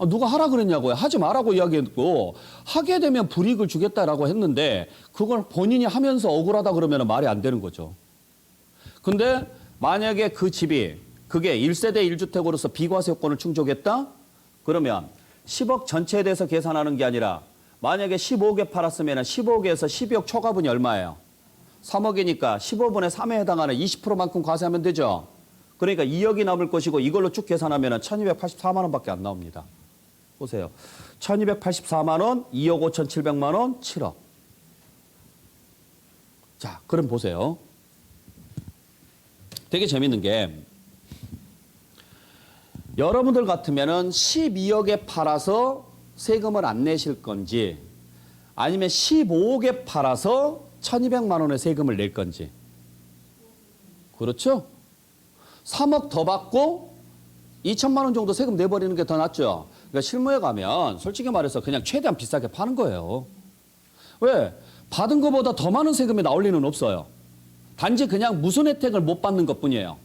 누가 하라 그랬냐고요. 하지 말라고 이야기했고 하게 되면 불이익을 주겠다라고 했는데 그걸 본인이 하면서 억울하다 그러면 말이 안 되는 거죠. 근데 만약에 그 집이 그게 1세대 1주택으로서 비과세 요건을 충족했다? 그러면 10억 전체에 대해서 계산하는 게 아니라 만약에 15억에 팔았으면 15억에서 12억 초과분이 얼마예요? 3억이니까 15분의 3에 해당하는 20%만큼 과세하면 되죠. 그러니까 2억이 남을 것이고 이걸로 쭉 계산하면 1,284만 원밖에 안 나옵니다. 보세요. 1,284만 원, 2억 5,700만 원, 7억. 자, 그럼 보세요. 되게 재밌는 게 여러분들 같으면은 12억에 팔아서 세금을 안 내실 건지 아니면 15억에 팔아서 1,200만 원의 세금을 낼 건지. 그렇죠? 3억 더 받고 2천만 원 정도 세금 내버리는 게 더 낫죠. 그러니까 실무에 가면 솔직히 말해서 그냥 최대한 비싸게 파는 거예요. 왜? 받은 것보다 더 많은 세금이 나올 리는 없어요. 단지 그냥 무슨 혜택을 못 받는 것뿐이에요.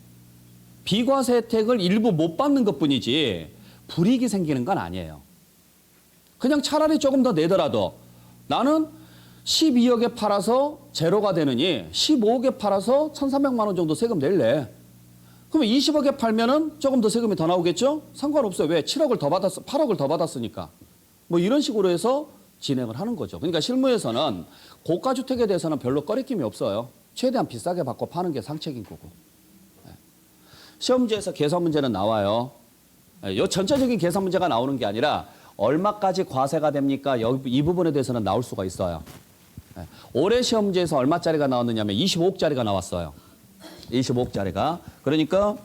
비과세 혜택을 일부 못 받는 것뿐이지 불이익이 생기는 건 아니에요. 그냥 차라리 조금 더 내더라도 나는 12억에 팔아서 제로가 되느니 15억에 팔아서 1,300만 원 정도 세금 낼래. 그러면 20억에 팔면은 조금 더 세금이 더 나오겠죠? 상관없어요. 왜? 8억을 더 받았으니까. 뭐 이런 식으로 해서 진행을 하는 거죠. 그러니까 실무에서는 고가주택에 대해서는 별로 꺼리낌이 없어요. 최대한 비싸게 받고 파는 게 상책인 거고. 시험 문제에서 계산 문제는 나와요. 이 전체적인 계산 문제가 나오는 게 아니라 얼마까지 과세가 됩니까? 이 부분에 대해서는 나올 수가 있어요. 올해 시험 문제에서 얼마짜리가 나왔느냐면 25억짜리가 나왔어요. 25억짜리가. 그러니까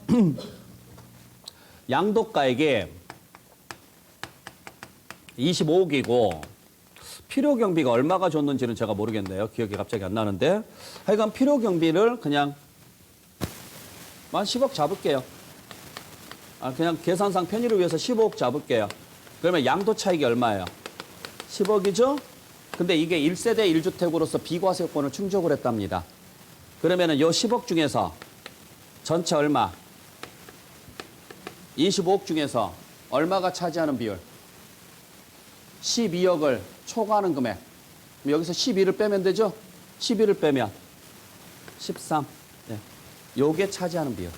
양도가액이 25억이고 필요경비가 얼마가 줬는지는 제가 모르겠네요. 기억이 갑자기 안 나는데 하여간 필요경비를 그냥 한 10억 잡을게요. 그냥 계산상 편의를 위해서 15억 잡을게요. 그러면 양도 차익이 얼마예요? 10억이죠? 근데 이게 1세대 1주택으로서 비과세 요건을 충족을 했답니다. 그러면은 요 10억 중에서 전체 얼마? 25억 중에서 얼마가 차지하는 비율? 12억을 초과하는 금액. 여기서 12를 빼면 되죠? 12를 빼면 13. 네. 요게 차지하는 비율.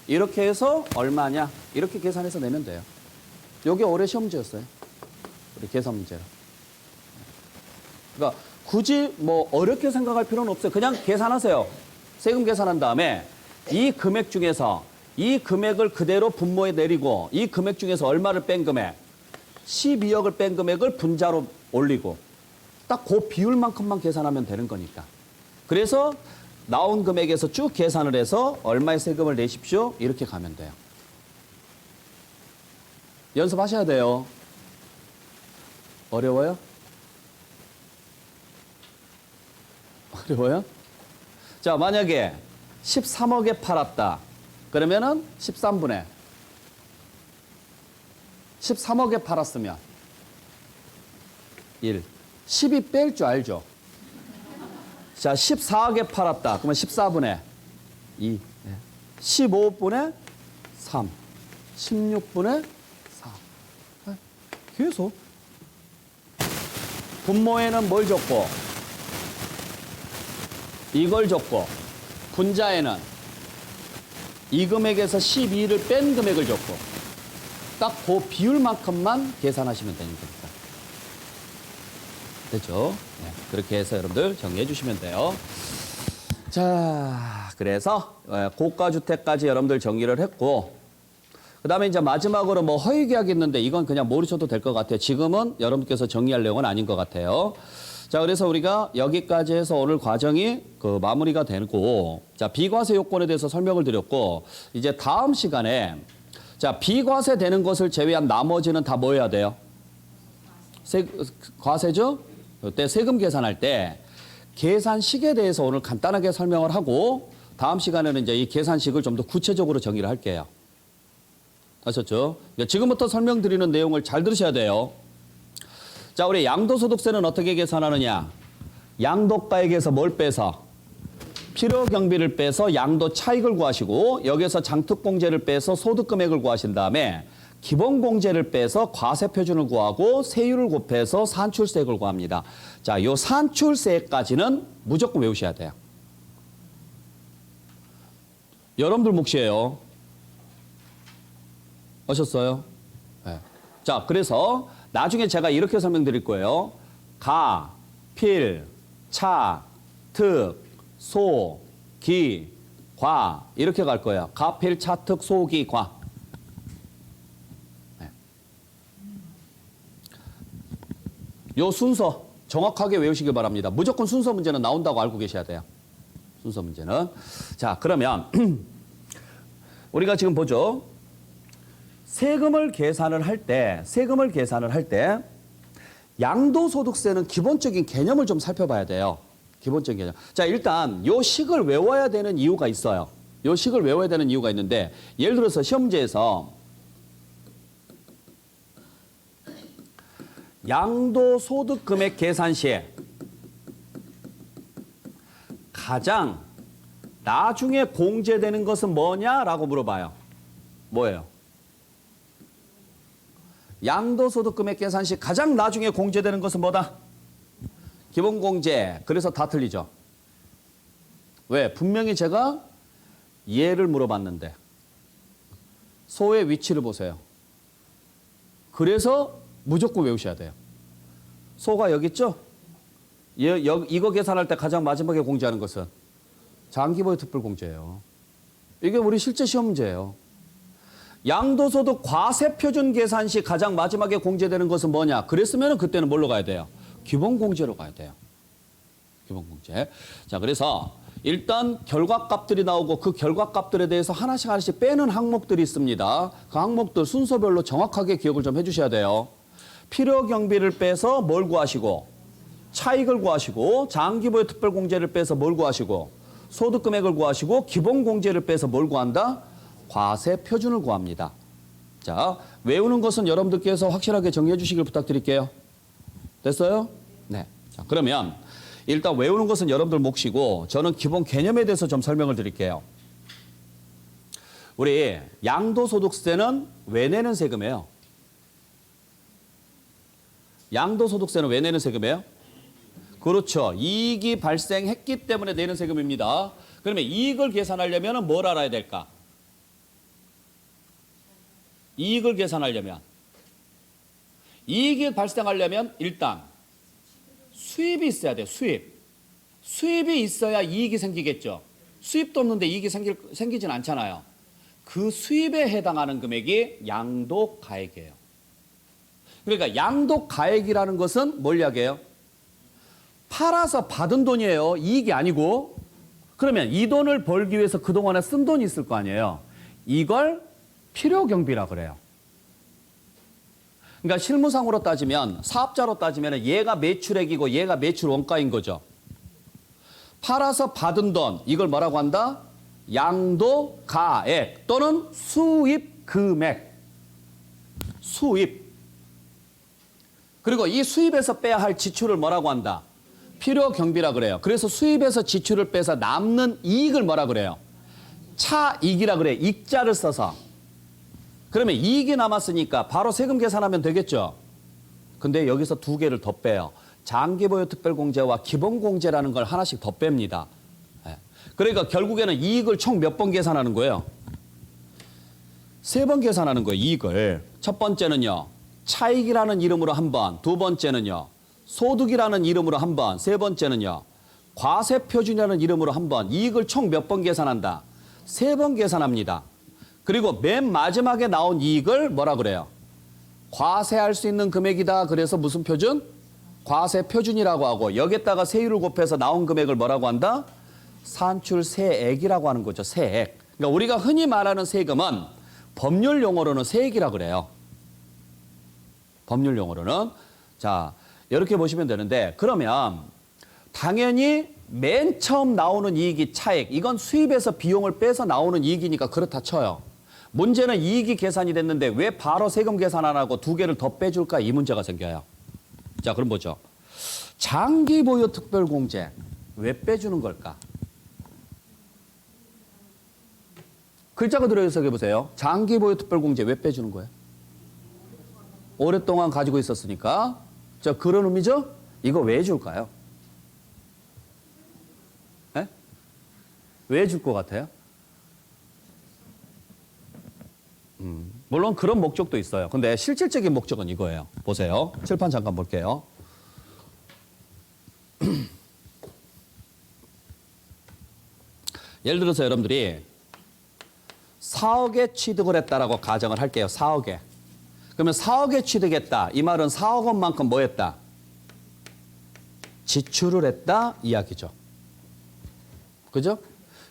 이렇게 해서 얼마냐? 이렇게 계산해서 내면 돼요. 요게 올해 시험 문제였어요. 우리 계산 문제로. 그러니까 굳이 뭐 어렵게 생각할 필요는 없어요. 그냥 계산하세요. 세금 계산한 다음에 이 금액 중에서 이 금액을 그대로 분모에 내리고 이 금액 중에서 얼마를 뺀 금액 12억을 뺀 금액을 분자로 올리고 딱 그 비율만큼만 계산하면 되는 거니까. 그래서 나온 금액에서 쭉 계산을 해서 얼마의 세금을 내십시오. 이렇게 가면 돼요. 연습하셔야 돼요. 어려워요? 어려워요? 자, 만약에 13억에 팔았다. 그러면은 13분의 13억에 팔았으면 1. 10이 뺄 줄 알죠? 자, 14억에 팔았다. 그러면 14분의 2. 15분의 3. 16분의 4. 계속. 분모에는 뭘 줬고, 이걸 줬고, 분자에는 이 금액에서 12를 뺀 금액을 줬고, 딱 그 비율만큼만 계산하시면 되는 거니까. 됐죠? 네, 그렇게 해서 여러분들 정리해 주시면 돼요. 자, 그래서 고가주택까지 여러분들 정리를 했고, 그 다음에 이제 마지막으로 뭐 허위계약이 있는데 이건 그냥 모르셔도 될 것 같아요. 지금은 여러분께서 정리할 내용은 아닌 것 같아요. 자, 그래서 우리가 여기까지 해서 오늘 과정이 마무리가 되고, 자, 비과세 요건에 대해서 설명을 드렸고, 이제 다음 시간에 자, 비과세 되는 것을 제외한 나머지는 다 뭐 해야 돼요? 과세죠? 그때 세금 계산할 때 계산식에 대해서 오늘 간단하게 설명을 하고, 다음 시간에는 이제 이 계산식을 좀 더 구체적으로 정의를 할게요. 아셨죠? 지금부터 설명드리는 내용을 잘 들으셔야 돼요. 자, 우리 양도소득세는 어떻게 계산하느냐? 양도가액에서 뭘 빼서? 필요경비를 빼서 양도 차익을 구하시고, 여기서 장특공제를 빼서 소득금액을 구하신 다음에 기본공제를 빼서 과세표준을 구하고 세율을 곱해서 산출세액을 구합니다. 자, 요 산출세액까지는 무조건 외우셔야 돼요. 여러분들 몫이에요. 아셨어요? 네. 자, 그래서 나중에 제가 이렇게 설명드릴 거예요. 가, 필, 차, 특, 소, 기, 과 이렇게 갈 거예요. 가, 필, 차, 특, 소, 기, 과. 네. 요 순서 정확하게 외우시기 바랍니다. 무조건 순서 문제는 나온다고 알고 계셔야 돼요. 순서 문제는. 자, 그러면 우리가 지금 보죠. 세금을 계산을 할 때 양도소득세는 기본적인 개념을 좀 살펴봐야 돼요. 기본적인 개념. 자, 일단 요 식을 외워야 되는 이유가 있어요. 요 식을 외워야 되는 이유가 있는데, 예를 들어서 시험 문제에서 양도소득금액 계산 시에 가장 나중에 공제되는 것은 뭐냐라고 물어봐요. 뭐예요? 양도소득금액 계산 시 가장 나중에 공제되는 것은 뭐다? 기본공제. 그래서 다 틀리죠. 왜? 분명히 제가 얘를 물어봤는데 소의 위치를 보세요. 그래서 무조건 외우셔야 돼요. 소가 여기 있죠? 이거 계산할 때 가장 마지막에 공제하는 것은 장기보유 특별공제예요. 이게 우리 실제 시험 문제예요. 양도소득 과세표준 계산 시 가장 마지막에 공제되는 것은 뭐냐? 그랬으면 그때는 뭘로 가야 돼요? 기본공제로 가야 돼요. 기본공제. 자, 그래서 일단 결과값들이 나오고 그 결과값들에 대해서 하나씩 빼는 항목들이 있습니다. 그 항목들 순서별로 정확하게 기억을 좀 해주셔야 돼요. 필요경비를 빼서 뭘 구하시고, 차익을 구하시고, 장기보유 특별공제를 빼서 뭘 구하시고, 소득금액을 구하시고, 기본공제를 빼서 뭘 구한다? 과세표준을 구합니다. 자, 외우는 것은 여러분들께서 확실하게 정리해 주시길 부탁드릴게요. 됐어요? 네. 자, 그러면 일단 외우는 것은 여러분들 몫이고, 저는 기본 개념에 대해서 좀 설명을 드릴게요. 우리 양도소득세는 왜 내는 세금이에요? 양도소득세는 왜 내는 세금이에요? 그렇죠. 이익이 발생했기 때문에 내는 세금입니다. 그러면 이익을 계산하려면 뭘 알아야 될까? 이익을 계산하려면, 이익이 발생하려면 일단 수입이 있어야 돼요. 수입이 있어야 이익이 생기겠죠. 수입도 없는데 이익이 생기진 않잖아요. 그 수입에 해당하는 금액이 양도가액이에요. 그러니까 양도가액이라는 것은 뭘 이야기해요? 팔아서 받은 돈이에요. 이익이 아니고. 그러면 이 돈을 벌기 위해서 그동안에 쓴 돈이 있을 거 아니에요. 이걸 필요경비라 그래요. 그러니까 실무상으로 따지면, 사업자로 따지면 얘가 매출액이고 얘가 매출 원가인 거죠. 팔아서 받은 돈, 이걸 뭐라고 한다? 양도가액 또는 수입금액. 그리고 이 수입에서 빼야 할 지출을 뭐라고 한다? 필요 경비라 그래요. 그래서 수입에서 지출을 빼서 남는 이익을 뭐라 그래요? 차익이라 그래. 익자를 써서. 그러면 이익이 남았으니까 바로 세금 계산하면 되겠죠. 근데 여기서 두 개를 더 빼요. 장기보유 특별공제와 기본공제라는 걸 하나씩 더 뺍니다. 그러니까 결국에는 이익을 총 몇 번 계산하는 거예요? 3번 계산하는 거예요, 이익을. 첫 번째는요, 차익이라는 이름으로 한 번, 두 번째는요, 소득이라는 이름으로 한 번, 세 번째는요, 과세표준이라는 이름으로 한 번, 이익을 총 몇 번 계산한다? 3번 계산합니다. 그리고 맨 마지막에 나온 이익을 뭐라 그래요? 과세할 수 있는 금액이다. 그래서 무슨 표준? 과세표준이라고 하고 여기에다가 세율을 곱해서 나온 금액을 뭐라고 한다? 산출세액이라고 하는 거죠. 세액. 그러니까 우리가 흔히 말하는 세금은 법률 용어로는 세액이라고 그래요. 법률 용어로는. 자, 이렇게 보시면 되는데 그러면 당연히 맨 처음 나오는 이익이 차액. 이건 수입에서 비용을 빼서 나오는 이익이니까 그렇다 쳐요. 문제는 이익이 계산이 됐는데 왜 바로 세금 계산 안 하고 두 개를 더 빼줄까? 이 문제가 생겨요. 자, 그럼 보죠. 장기보유 특별공제. 왜 빼주는 걸까? 글자 그대로 해석해 보세요. 장기보유 특별공제 왜 빼주는 거예요? 오랫동안 가지고 있었으니까. 자, 그런 의미죠? 이거 왜 줄까요? 네? 왜 줄 것 같아요? 물론 그런 목적도 있어요. 근데 실질적인 목적은 이거예요. 보세요. 칠판 잠깐 볼게요. 예를 들어서 여러분들이 4억에 취득을 했다라고 가정을 할게요. 4억에. 그러면 4억에 취득했다. 이 말은 4억 원만큼 뭐 했다? 지출을 했다 이야기죠. 그죠?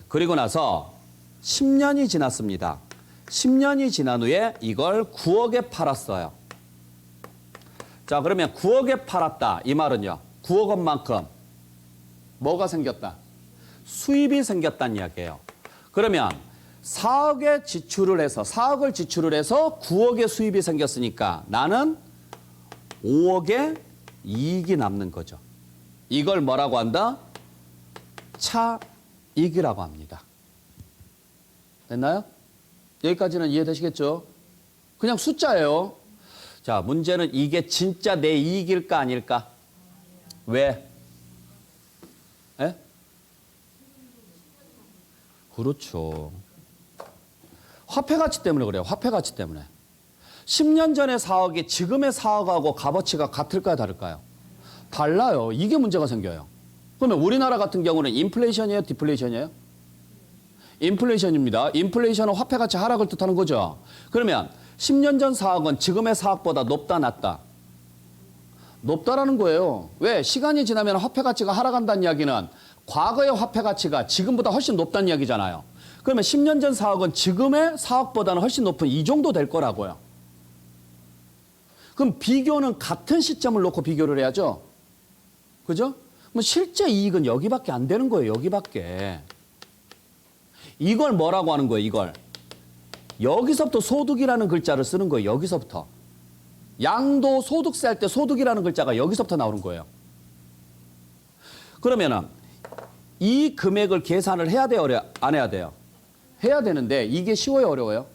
그리고 나서 10년이 지났습니다. 10년이 지난 후에 이걸 9억에 팔았어요. 자, 그러면 9억에 팔았다. 이 말은요. 9억 원만큼 뭐가 생겼다? 수입이 생겼다는 이야기예요. 그러면 4억에 지출을 해서 4억을 지출을 해서 9억의 수입이 생겼으니까 나는 5억의 이익이 남는 거죠. 이걸 뭐라고 한다? 차익이라고 합니다. 됐나요? 여기까지는 이해되시겠죠? 그냥 숫자예요. 자, 문제는 이게 진짜 내 이익일까 아닐까? 왜? 에? 그렇죠. 화폐 가치 때문에 그래요. 화폐 가치 때문에. 10년 전의 4억이 지금의 4억하고 값어치가 같을까요? 다를까요? 달라요. 이게 문제가 생겨요. 그러면 우리나라 같은 경우는 인플레이션이에요? 디플레이션이에요? 인플레이션입니다. 인플레이션은 화폐 가치 하락을 뜻하는 거죠. 그러면 10년 전 4억은 지금의 4억보다 높다 낮다? 높다라는 거예요. 왜? 시간이 지나면 화폐 가치가 하락한다는 이야기는 과거의 화폐 가치가 지금보다 훨씬 높다는 이야기잖아요. 그러면 10년 전 4억은 지금의 4억보다는 훨씬 높은 이 정도 될 거라고요. 그럼 비교는 같은 시점을 놓고 비교를 해야죠. 그죠? 그럼 실제 이익은 여기밖에 안 되는 거예요. 여기밖에. 이걸 뭐라고 하는 거예요? 이걸. 여기서부터 소득이라는 글자를 쓰는 거예요. 여기서부터. 양도소득세 할 때 소득이라는 글자가 여기서부터 나오는 거예요. 그러면은 이 금액을 계산을 해야 돼요? 안 해야 돼요? 해야 되는데 이게 쉬워요? 어려워요?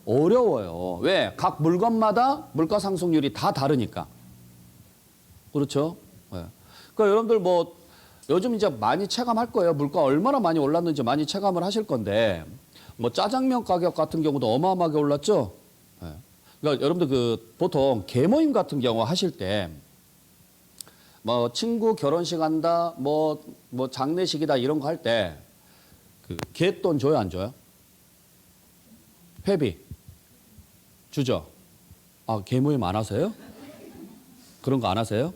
어려워요. 왜? 각 물건마다 물가 상승률이 다 다르니까. 그렇죠? 네. 그러니까 여러분들 뭐 요즘 이제 많이 체감할 거예요. 물가 얼마나 많이 올랐는지 많이 체감을 하실 건데 뭐 짜장면 가격 같은 경우도 어마어마하게 올랐죠? 네. 그러니까 여러분들 그 보통 계모임 같은 경우 하실 때 뭐 친구 결혼식 한다, 뭐 장례식이다 이런 거 할 때 그 갯돈 줘요, 안 줘요? 회비 주죠. 아, 계모임 안 하세요? 그런 거 안 하세요?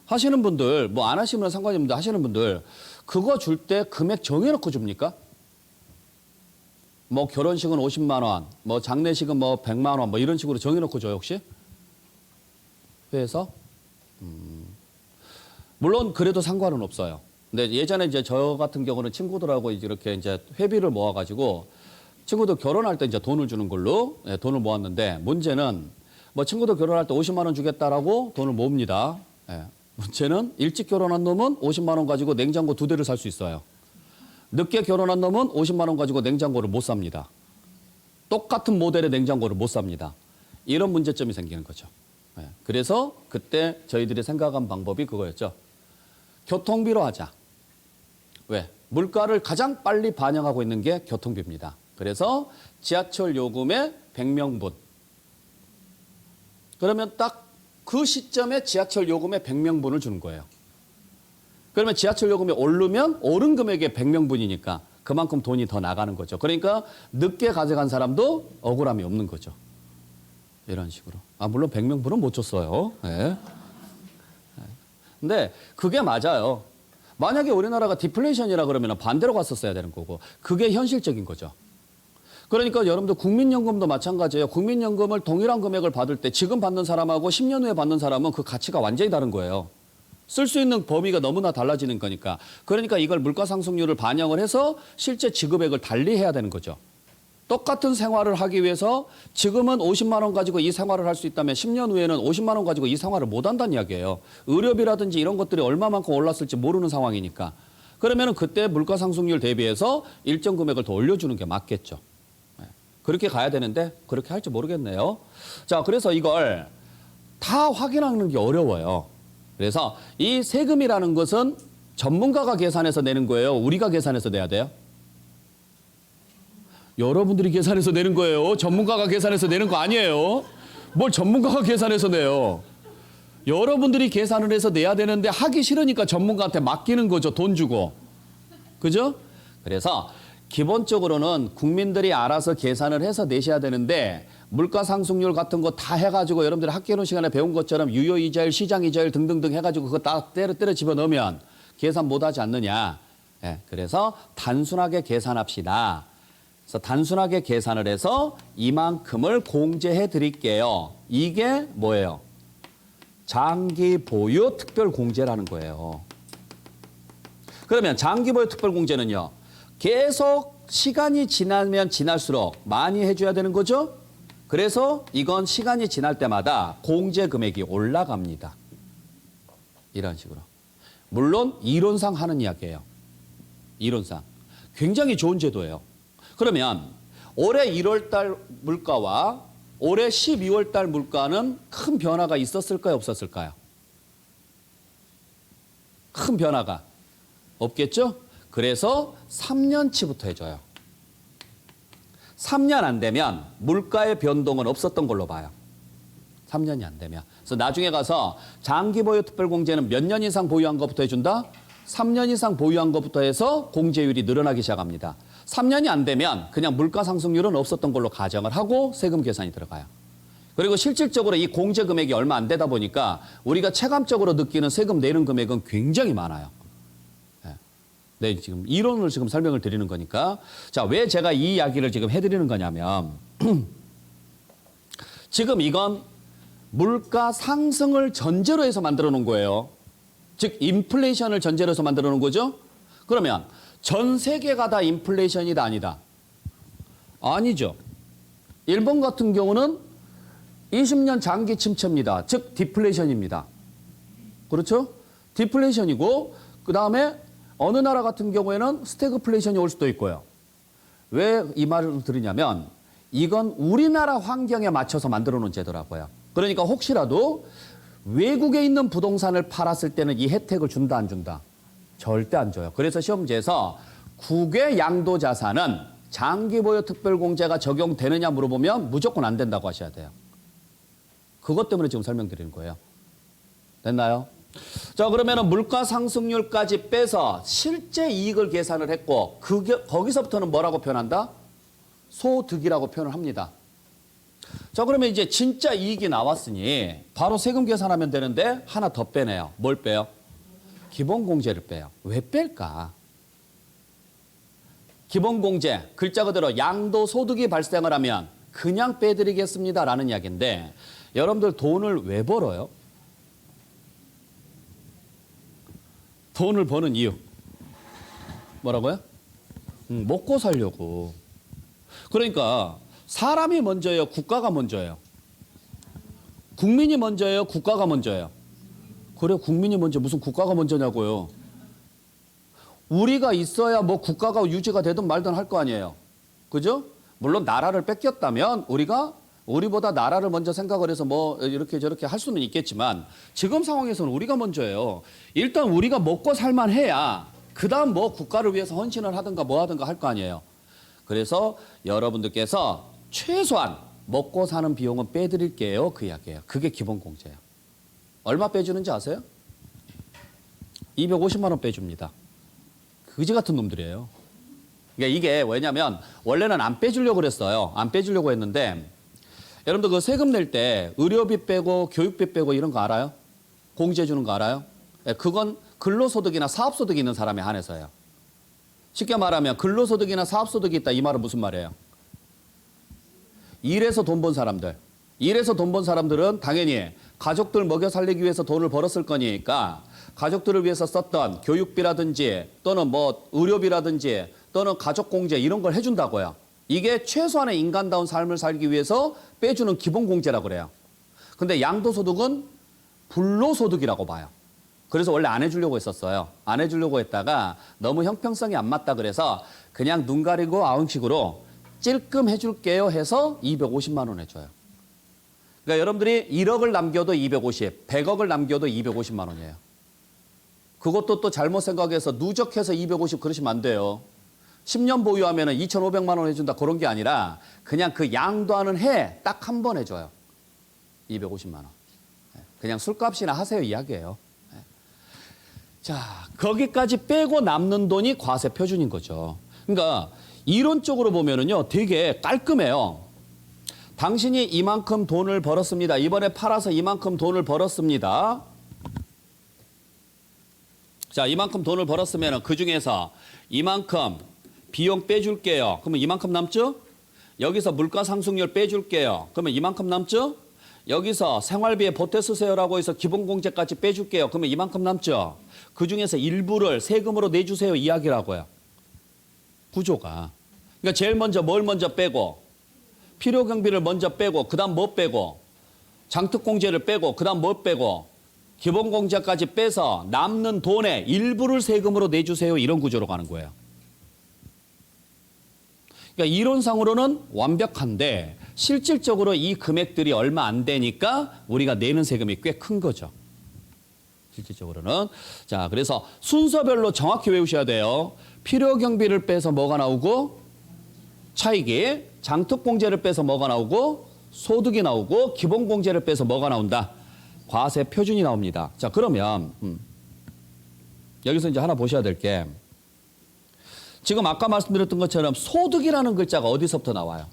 하시는 분들, 뭐 안 하시면 상관이 없는데 하시는 분들 그거 줄 때 금액 정해놓고 줍니까? 뭐 결혼식은 50만 원, 뭐 장례식은 뭐 100만 원, 뭐 이런 식으로 정해놓고 줘요, 혹시? 회에서? 물론 그래도 상관은 없어요. 근데 예전에 이제 저 같은 경우는 친구들하고 이렇게 이제 회비를 모아가지고 친구들 결혼할 때 이제 돈을 주는 걸로 돈을 모았는데 문제는 뭐 친구들 결혼할 때 50만 원 주겠다라고 돈을 모읍니다. 예. 문제는 일찍 결혼한 놈은 50만 원 가지고 냉장고 2대를 살 수 있어요. 늦게 결혼한 놈은 50만 원 가지고 냉장고를 못 삽니다. 똑같은 모델의 냉장고를 못 삽니다. 이런 문제점이 생기는 거죠. 예. 그래서 그때 저희들이 생각한 방법이 그거였죠. 교통비로 하자. 왜? 물가를 가장 빨리 반영하고 있는 게 교통비입니다. 그래서 지하철 요금의 100명분. 그러면 딱 그 시점에 지하철 요금의 100명분을 주는 거예요. 그러면 지하철 요금이 오르면 오른 금액의 100명분이니까 그만큼 돈이 더 나가는 거죠. 그러니까 늦게 가져간 사람도 억울함이 없는 거죠. 이런 식으로. 물론 100명분은 못 줬어요. 네. 근데 그게 맞아요. 만약에 우리나라가 디플레이션이라 그러면 반대로 갔었어야 되는 거고 그게 현실적인 거죠. 그러니까 여러분들 국민연금도 마찬가지예요. 국민연금을 동일한 금액을 받을 때 지금 받는 사람하고 10년 후에 받는 사람은 그 가치가 완전히 다른 거예요. 쓸 수 있는 범위가 너무나 달라지는 거니까. 그러니까 이걸 물가상승률을 반영을 해서 실제 지급액을 달리해야 되는 거죠. 똑같은 생활을 하기 위해서 지금은 50만 원 가지고 이 생활을 할 수 있다면 10년 후에는 50만 원 가지고 이 생활을 못 한다는 이야기예요. 의료비라든지 이런 것들이 얼마만큼 올랐을지 모르는 상황이니까. 그러면 그때 물가상승률 대비해서 일정 금액을 더 올려주는 게 맞겠죠. 그렇게 가야 되는데 그렇게 할지 모르겠네요. 자, 그래서 이걸 다 확인하는 게 어려워요. 그래서 이 세금이라는 것은 전문가가 계산해서 내는 거예요? 우리가 계산해서 내야 돼요? 여러분들이 계산해서 내는 거예요. 전문가가 계산해서 내는 거 아니에요. 뭘 전문가가 계산해서 내요. 여러분들이 계산을 해서 내야 되는데 하기 싫으니까 전문가한테 맡기는 거죠. 돈 주고. 그죠? 그래서 기본적으로는 국민들이 알아서 계산을 해서 내셔야 되는데 물가 상승률 같은 거 다 해가지고 여러분들이 학교노 시간에 배운 것처럼 유효이자율, 시장이자율 등등등 해가지고 그거 다 때려 집어넣으면 계산 못하지 않느냐. 예, 그래서 단순하게 계산합시다. 그래서 단순하게 계산을 해서 이만큼을 공제해 드릴게요. 이게 뭐예요? 장기 보유 특별 공제라는 거예요. 그러면 장기 보유 특별 공제는요. 계속 시간이 지나면 지날수록 많이 해줘야 되는 거죠. 그래서 이건 시간이 지날 때마다 공제 금액이 올라갑니다. 이런 식으로. 물론 이론상 하는 이야기예요. 이론상. 굉장히 좋은 제도예요. 그러면 올해 1월 달 물가와 올해 12월 달 물가는 큰 변화가 있었을까요? 없었을까요? 큰 변화가 없겠죠? 그래서 3년치부터 해줘요. 3년 안 되면 물가의 변동은 없었던 걸로 봐요. 3년이 안 되면. 그래서 나중에 가서 장기 보유 특별 공제는 몇 년 이상 보유한 것부터 해준다? 3년 이상 보유한 것부터 해서 공제율이 늘어나기 시작합니다. 3년이 안 되면 그냥 물가 상승률은 없었던 걸로 가정을 하고 세금 계산이 들어가요. 그리고 실질적으로 이 공제 금액이 얼마 안 되다 보니까 우리가 체감적으로 느끼는 세금 내는 금액은 굉장히 많아요. 네, 지금 이론을 지금 설명을 드리는 거니까. 자, 왜 제가 이 이야기를 지금 해드리는 거냐면 지금 이건 물가 상승을 전제로 해서 만들어 놓은 거예요. 즉 인플레이션을 전제로 해서 만들어 놓은 거죠. 그러면 전 세계가 다 인플레이션이다 아니다? 아니죠. 일본 같은 경우는 20년 장기 침체입니다. 즉 디플레이션입니다. 그렇죠? 디플레이션이고 그다음에 어느 나라 같은 경우에는 스태그플레이션이 올 수도 있고요. 왜 이 말을 드리냐면 이건 우리나라 환경에 맞춰서 만들어 놓은 제도라고요. 그러니까 혹시라도 외국에 있는 부동산을 팔았을 때는 이 혜택을 준다 안 준다? 절대 안 줘요. 그래서 시험지에서 국외 양도 자산은 장기 보유 특별 공제가 적용되느냐 물어보면 무조건 안 된다고 하셔야 돼요. 그것 때문에 지금 설명드리는 거예요. 됐나요? 자, 그러면은 물가 상승률까지 빼서 실제 이익을 계산을 했고 거기서부터는 뭐라고 표현한다? 소득이라고 표현을 합니다. 자, 그러면 이제 진짜 이익이 나왔으니 바로 세금 계산하면 되는데 하나 더 빼내요. 뭘 빼요? 기본공제를 빼요. 왜 뺄까? 기본공제, 글자 그대로 양도소득이 발생을 하면 그냥 빼드리겠습니다라는 이야기인데 여러분들 돈을 왜 벌어요? 돈을 버는 이유. 뭐라고요? 먹고 살려고. 그러니까 사람이 먼저예요? 국가가 먼저예요? 국민이 먼저예요? 국가가 먼저예요? 그래, 국민이 먼저. 무슨 국가가 먼저냐고요. 우리가 있어야 뭐 국가가 유지가 되든 말든 할 거 아니에요. 그죠? 물론 나라를 뺏겼다면 우리보다 나라를 먼저 생각을 해서 뭐 이렇게 저렇게 할 수는 있겠지만 지금 상황에서는 우리가 먼저예요. 일단 우리가 먹고 살만 해야 그다음 뭐 국가를 위해서 헌신을 하든가 뭐 하든가 할 거 아니에요. 그래서 여러분들께서 최소한 먹고 사는 비용은 빼드릴게요. 그 이야기예요. 그게 기본 공제예요. 얼마 빼주는지 아세요? 250만 원 빼줍니다. 그지 같은 놈들이에요. 그러니까 이게 왜냐면 원래는 안 빼주려고 그랬어요. 안 빼주려고 했는데 여러분들 그 세금 낼 때 의료비 빼고 교육비 빼고 이런 거 알아요? 공제 주는 거 알아요? 그건 근로소득이나 사업소득이 있는 사람에 한해서예요. 쉽게 말하면 근로소득이나 사업소득이 있다 이 말은 무슨 말이에요? 일해서 돈 번 사람들. 일해서 돈 번 사람들은 당연히 가족들 먹여 살리기 위해서 돈을 벌었을 거니까 가족들을 위해서 썼던 교육비라든지 또는 뭐 의료비라든지 또는 가족공제 이런 걸 해준다고요. 이게 최소한의 인간다운 삶을 살기 위해서 빼주는 기본공제라고 그래요. 근데 양도소득은 불로소득이라고 봐요. 그래서 원래 안 해주려고 했었어요. 안 해주려고 했다가 너무 형평성이 안 맞다 그래서 그냥 눈 가리고 아웅식으로 찔끔 해줄게요 해서 250만 원 해줘요. 그러니까 여러분들이 1억을 남겨도 250, 100억을 남겨도 250만 원이에요. 그것도 또 잘못 생각해서 누적해서 250 그러시면 안 돼요. 10년 보유하면 2,500만 원 해준다 그런 게 아니라 그냥 그 양도하는 해 딱 한 번 해줘요. 250만 원. 그냥 술값이나 하세요 이야기예요. 자, 거기까지 빼고 남는 돈이 과세 표준인 거죠. 그러니까 이론적으로 보면은요 되게 깔끔해요. 당신이 이만큼 돈을 벌었습니다. 이번에 팔아서 이만큼 돈을 벌었습니다. 자, 이만큼 돈을 벌었으면 그중에서 이만큼 비용 빼줄게요. 그러면 이만큼 남죠? 여기서 물가 상승률 빼줄게요. 그러면 이만큼 남죠? 여기서 생활비에 보태 쓰세요라고 해서 기본공제까지 빼줄게요. 그러면 이만큼 남죠? 그중에서 일부를 세금으로 내주세요 이야기라고요. 구조가. 그러니까 제일 먼저 뭘 먼저 빼고 필요경비를 먼저 빼고 그다음 뭐 빼고 장특공제를 빼고 그다음 뭐 빼고 기본공제까지 빼서 남는 돈의 일부를 세금으로 내주세요. 이런 구조로 가는 거예요. 그러니까 이론상으로는 완벽한데 실질적으로 이 금액들이 얼마 안 되니까 우리가 내는 세금이 꽤 큰 거죠. 실질적으로는. 자, 그래서 순서별로 정확히 외우셔야 돼요. 필요경비를 빼서 뭐가 나오고 차익이, 장특공제를 빼서 뭐가 나오고 소득이 나오고 기본공제를 빼서 뭐가 나온다. 과세 표준이 나옵니다. 자, 그러면 여기서 이제 하나 보셔야 될 게 지금 아까 말씀드렸던 것처럼 소득이라는 글자가 어디서부터 나와요?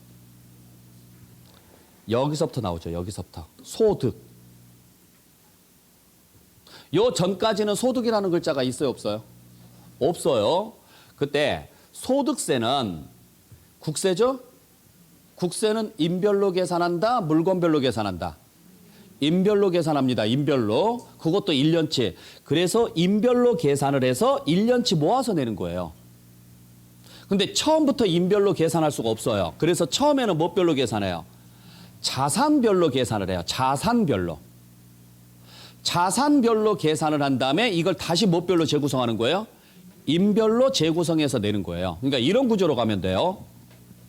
여기서부터 나오죠. 여기서부터. 소득. 요 전까지는 소득이라는 글자가 있어요? 없어요? 없어요. 그때 소득세는 국세죠? 국세는 인별로 계산한다? 물건별로 계산한다? 인별로 계산합니다. 인별로. 그것도 1년치. 그래서 인별로 계산을 해서 1년치 모아서 내는 거예요. 근데 처음부터 인별로 계산할 수가 없어요. 그래서 처음에는 뭐 별로 계산해요? 자산별로 계산을 해요. 자산별로. 자산별로 계산을 한 다음에 이걸 다시 뭐 별로 재구성하는 거예요? 인별로 재구성해서 내는 거예요. 그러니까 이런 구조로 가면 돼요.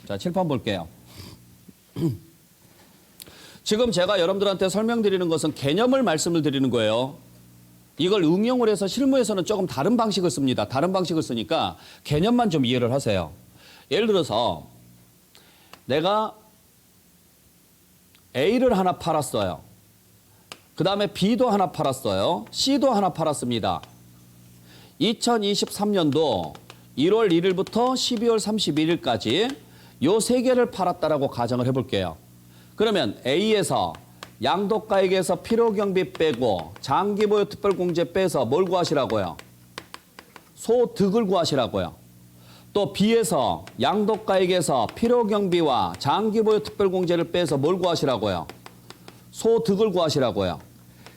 자, 칠판 볼게요. 지금 제가 여러분들한테 설명드리는 것은 개념을 말씀을 드리는 거예요. 이걸 응용을 해서 실무에서는 조금 다른 방식을 씁니다. 다른 방식을 쓰니까 개념만 좀 이해를 하세요. 예를 들어서 내가 A를 하나 팔았어요. 그 다음에 B도 하나 팔았어요. C도 하나 팔았습니다. 2023년도 1월 1일부터 12월 31일까지 요 세 개를 팔았다라고 가정을 해볼게요. 그러면 A에서 양도가액에서 필요경비 빼고 장기보유 특별공제 빼서 뭘 구하시라고요? 소득을 구하시라고요. 또 B에서 양도가액에서 필요경비와 장기보유 특별공제를 빼서 뭘 구하시라고요? 소득을 구하시라고요.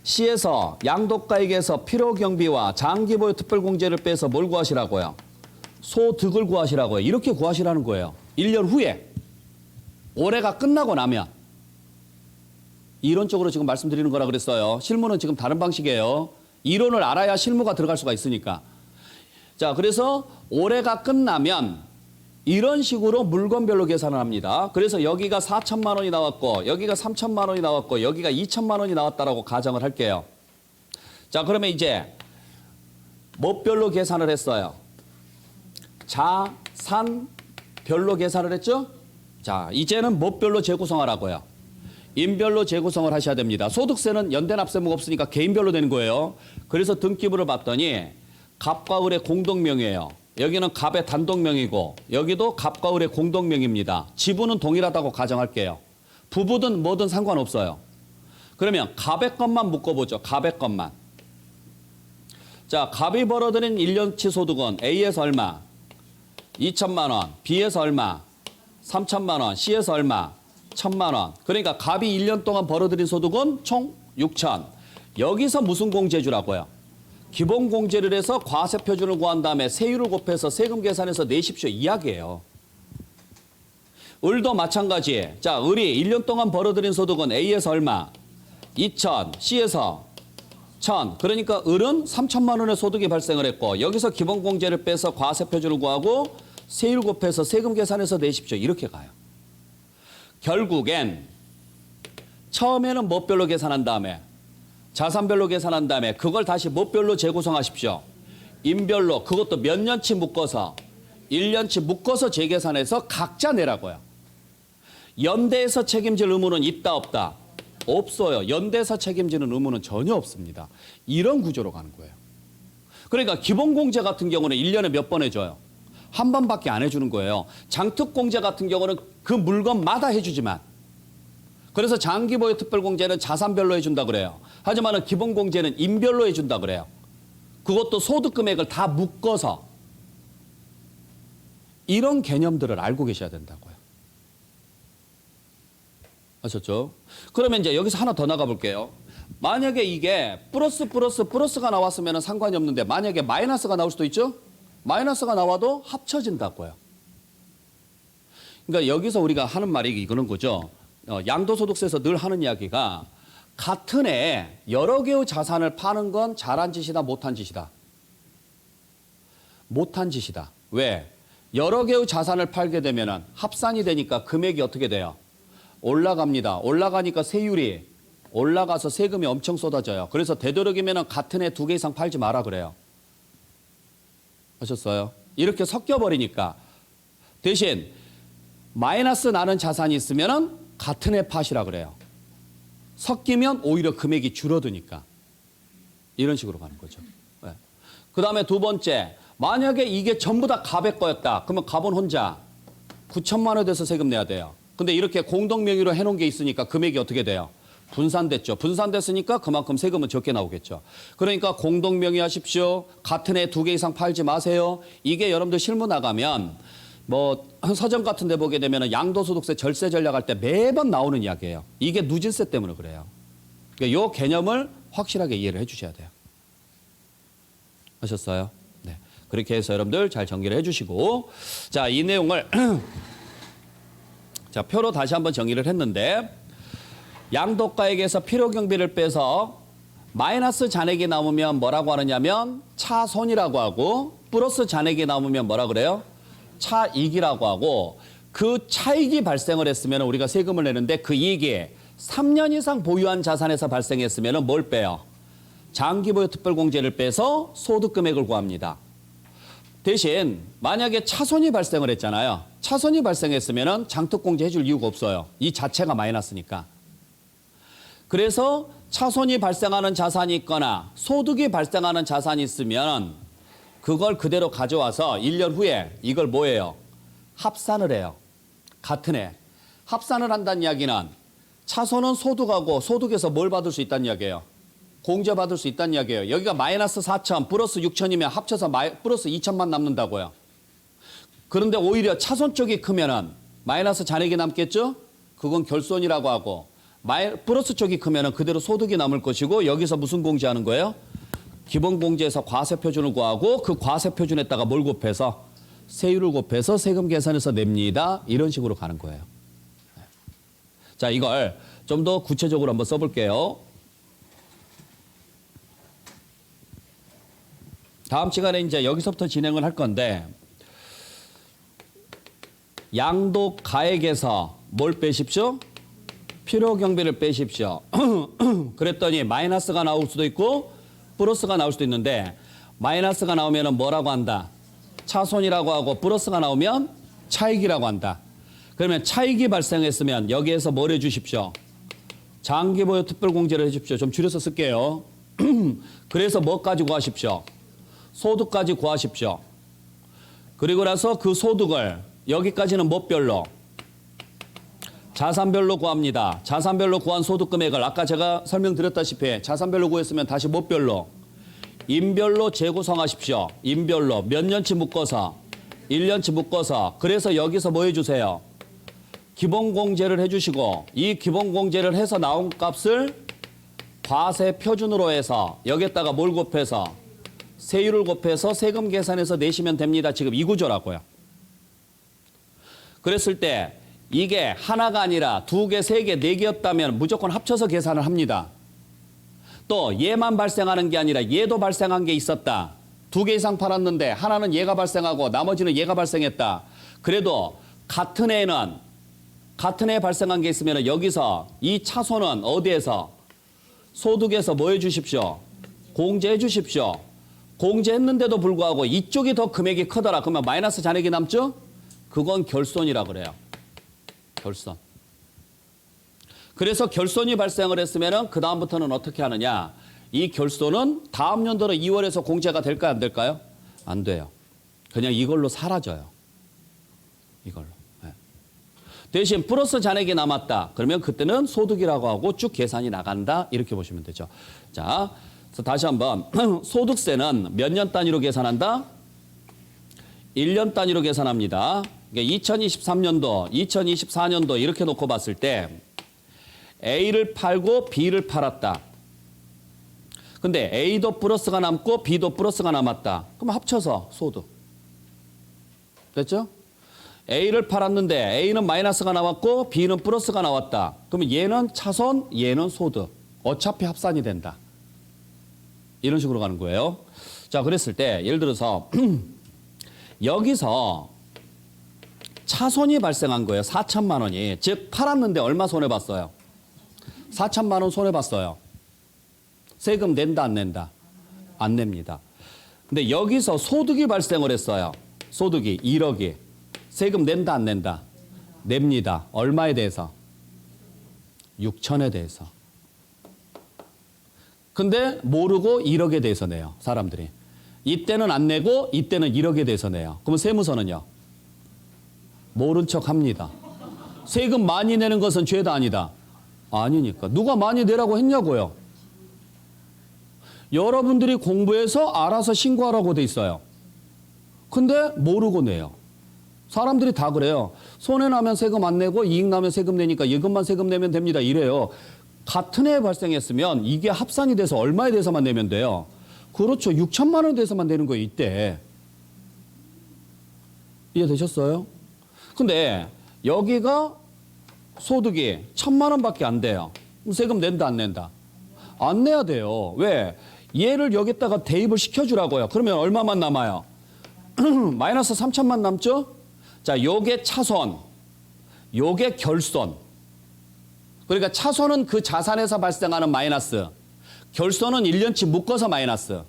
C에서 양도가액에서 필요경비와 장기보유 특별공제를 빼서 뭘 구하시라고요? 소득을 구하시라고요. 이렇게 구하시라는 거예요. 1년 후에. 올해가 끝나고 나면. 이론적으로 지금 말씀드리는 거라 그랬어요. 실무는 지금 다른 방식이에요. 이론을 알아야 실무가 들어갈 수가 있으니까. 자, 그래서 올해가 끝나면 이런 식으로 물건별로 계산을 합니다. 그래서 여기가 4천만 원이 나왔고 여기가 3천만 원이 나왔고 여기가 2천만 원이 나왔다라고 가정을 할게요. 자, 그러면 이제 뭐별로 계산을 했어요? 자산별로 계산을 했죠? 자, 이제는 뭐별로 재구성하라고요? 인별로 재구성을 하셔야 됩니다. 소득세는 연대납세무가 없으니까 개인별로 되는 거예요. 그래서 등기부를 봤더니 갑과 을의 공동명의예요. 여기는 갑의 단독명의고 여기도 갑과 을의 공동명의입니다. 지분은 동일하다고 가정할게요. 부부든 뭐든 상관없어요. 그러면 갑의 것만 묶어보죠. 갑의 것만. 자, 갑이 벌어들인 1년치 소득은 A에서 얼마? 2천만 원. B에서 얼마? 3천만 원. C에서 얼마? 1천만 원. 그러니까 갑이 1년 동안 벌어들인 소득은 총 6천. 여기서 무슨 공제주라고요? 기본 공제를 해서 과세 표준을 구한 다음에 세율을 곱해서 세금 계산해서 내십시오. 이야기예요. 을도 마찬가지. 자, 을이 1년 동안 벌어들인 소득은 A에서 얼마? 2천. C에서 1천. 그러니까 을은 3천만 원의 소득이 발생을 했고 여기서 기본 공제를 빼서 과세 표준을 구하고 세율 곱해서 세금 계산해서 내십시오. 이렇게 가요. 결국엔 처음에는 뭐별로 계산한 다음에 자산별로 계산한 다음에 그걸 다시 뭐별로 재구성하십시오. 인별로 그것도 몇 년치 묶어서 1년치 묶어서 재계산해서 각자 내라고요. 연대에서 책임질 의무는 있다 없다? 없어요. 연대에서 책임지는 의무는 전혀 없습니다. 이런 구조로 가는 거예요. 그러니까 기본공제 같은 경우는 1년에 몇 번 해줘요? 한 번밖에 안 해주는 거예요. 장특공제 같은 경우는 그 물건마다 해주지만 그래서 장기보유 특별공제는 자산별로 해준다 그래요. 하지만 기본공제는 인별로 해준다 그래요. 그것도 소득금액을 다 묶어서 이런 개념들을 알고 계셔야 된다고요. 아셨죠? 그러면 이제 여기서 하나 더 나가 볼게요. 만약에 이게 플러스가 나왔으면 상관이 없는데 만약에 마이너스가 나올 수도 있죠? 마이너스가 나와도 합쳐진다고요. 그러니까 여기서 우리가 하는 말이 이거는 거죠. 양도소득세에서 늘 하는 이야기가 같은 해에 여러 개의 자산을 파는 건 잘한 짓이다, 못한 짓이다. 못한 짓이다. 왜? 여러 개의 자산을 팔게 되면 합산이 되니까 금액이 어떻게 돼요? 올라갑니다. 올라가니까 세율이 올라가서 세금이 엄청 쏟아져요. 그래서 되도록이면 같은 해 2개 이상 팔지 마라 그래요. 하셨어요? 이렇게 섞여버리니까 대신 마이너스 나는 자산이 있으면 같은 해 파시라 그래요. 섞이면 오히려 금액이 줄어드니까. 이런 식으로 가는 거죠. 네. 그 다음에 두 번째, 만약에 이게 전부 다 갑의 거였다. 그러면 갑은 혼자 9천만 원 돼서 세금 내야 돼요. 근데 이렇게 공동명의로 해놓은 게 있으니까 금액이 어떻게 돼요? 분산됐죠. 분산됐으니까 그만큼 세금은 적게 나오겠죠. 그러니까 공동명의 하십시오. 같은 해 2개 이상 팔지 마세요. 이게 여러분들 실무 나가면 뭐 서점 같은 데 보게 되면 양도소득세 절세 전략할 때 매번 나오는 이야기예요. 이게 누진세 때문에 그래요. 그러니까 이 개념을 확실하게 이해를 해 주셔야 돼요. 아셨어요? 네. 그렇게 해서 여러분들 잘 정리를 해 주시고 자, 이 내용을 자, 표로 다시 한번 정리를 했는데 양도가액에서 필요경비를 빼서 마이너스 잔액이 남으면 뭐라고 하느냐면 차손이라고 하고 플러스 잔액이 남으면 뭐라 그래요? 차이익이라고 하고 그 차익이 발생을 했으면 우리가 세금을 내는데 그 이익이 3년 이상 보유한 자산에서 발생했으면 뭘 빼요? 장기보유 특별공제를 빼서 소득금액을 구합니다. 대신 만약에 차손이 발생을 했잖아요. 차손이 발생했으면 장특공제 해줄 이유가 없어요. 이 자체가 마이너스니까. 그래서 차손이 발생하는 자산이 있거나 소득이 발생하는 자산이 있으면 그걸 그대로 가져와서 1년 후에 이걸 뭐예요? 합산을 해요. 같은 해. 합산을 한다는 이야기는 차손은 소득하고 소득에서 뭘 받을 수 있다는 이야기예요? 공제 받을 수 있다는 이야기예요. 여기가 마이너스 4천 플러스 6천이면 합쳐서 플러스 2천만 남는다고요. 그런데 오히려 차손 쪽이 크면은 마이너스 잔액이 남겠죠? 그건 결손이라고 하고 플러스 쪽이 크면은 그대로 소득이 남을 것이고 여기서 무슨 공제하는 거예요? 기본 공제에서 과세 표준을 구하고 그 과세 표준에다가 뭘 곱해서 세율을 곱해서 세금 계산해서 냅니다. 이런 식으로 가는 거예요. 자, 이걸 좀 좀 더 구체적으로 한번 써볼게요. 다음 시간에 이제 여기서부터 진행을 할 건데 양도 가액에서 뭘 빼십시오? 필요 경비를 빼십시오. 그랬더니 마이너스가 나올 수도 있고 플러스가 나올 수도 있는데 마이너스가 나오면 뭐라고 한다? 차손이라고 하고 플러스가 나오면 차익이라고 한다. 그러면 차익이 발생했으면 여기에서 뭘 해주십시오? 장기보유 특별공제를 해주십시오. 좀 줄여서 쓸게요. 그래서 뭐까지 구하십시오? 소득까지 구하십시오. 그리고 나서 그 소득을 여기까지는 뭐별로? 자산별로 구합니다. 자산별로 구한 소득 금액을 아까 제가 설명드렸다시피 자산별로 구했으면 다시 뭐별로? 인별로 재구성하십시오. 인별로 몇 년치 묶어서 1년치 묶어서 그래서 여기서 뭐 해주세요? 기본공제를 해주시고 이 기본공제를 해서 나온 값을 과세 표준으로 해서 여기에다가 뭘 곱해서 세율을 곱해서 세금 계산해서 내시면 됩니다. 지금 이 구조라고요. 그랬을 때 이게 하나가 아니라 두 개, 세 개, 네 개였다면 무조건 합쳐서 계산을 합니다. 또 얘만 발생하는 게 아니라 얘도 발생한 게 있었다. 두 개 이상 팔았는데 하나는 얘가 발생하고 나머지는 얘가 발생했다. 그래도 같은 해에 발생한 게 있으면 여기서 이 차손은 어디에서? 소득에서 뭐 해주십시오? 공제해 주십시오. 공제했는데도 불구하고 이쪽이 더 금액이 크더라. 그러면 마이너스 잔액이 남죠? 그건 결손이라 그래요. 결손. 그래서 결손이 발생을 했으면 그 다음부터는 어떻게 하느냐. 이 결손은 다음 연도로 2월에서 공제가 될까요? 안 될까요? 안 돼요. 그냥 이걸로 사라져요. 이걸로. 네. 대신 플러스 잔액이 남았다. 그러면 그때는 소득이라고 하고 쭉 계산이 나간다. 이렇게 보시면 되죠. 자, 그래서 다시 한번 소득세는 몇 년 단위로 계산한다? 1년 단위로 계산합니다. 2023년도, 2024년도 이렇게 놓고 봤을 때 A를 팔고 B를 팔았다. 근데 A도 플러스가 남고 B도 플러스가 남았다. 그럼 합쳐서 소득. 됐죠? A를 팔았는데 A는 마이너스가 나왔고 B는 플러스가 나왔다. 그러면 얘는 차손, 얘는 소득. 어차피 합산이 된다. 이런 식으로 가는 거예요. 자, 그랬을 때 예를 들어서 여기서 차손이 발생한 거예요. 4천만 원이. 즉 팔았는데 얼마 손해봤어요? 4천만 원 손해봤어요. 세금 낸다 안 낸다? 안 냅니다. 근데 여기서 소득이 발생을 했어요. 소득이 1억이. 세금 낸다 안 낸다? 냅니다. 얼마에 대해서? 6천에 대해서. 근데 모르고 1억에 대해서 내요. 사람들이. 이때는 안 내고 이때는 1억에 대해서 내요. 그러면 세무서는요? 모른 척 합니다. 세금 많이 내는 것은 죄다 아니다. 아니니까. 누가 많이 내라고 했냐고요. 여러분들이 공부해서 알아서 신고하라고 돼 있어요. 근데 모르고 내요. 사람들이 다 그래요. 손해나면 세금 안 내고 이익 나면 세금 내니까 이것만 세금 내면 됩니다. 이래요. 같은 해에 발생했으면 이게 합산이 돼서 얼마에 대해서만 내면 돼요. 그렇죠. 6천만 원에 대해서만 내는 거예요. 이때. 이해되셨어요? 근데 여기가 소득이 1,000만 원밖에 안 돼요. 그럼 세금 낸다 안 낸다? 안 내야 돼요. 왜? 얘를 여기다가 대입을 시켜주라고요. 그러면 얼마만 남아요? 마이너스 3천만 남죠? 자, 요게 차손, 요게 결손. 그러니까 차손은 그 자산에서 발생하는 마이너스, 결손은 1년치 묶어서 마이너스.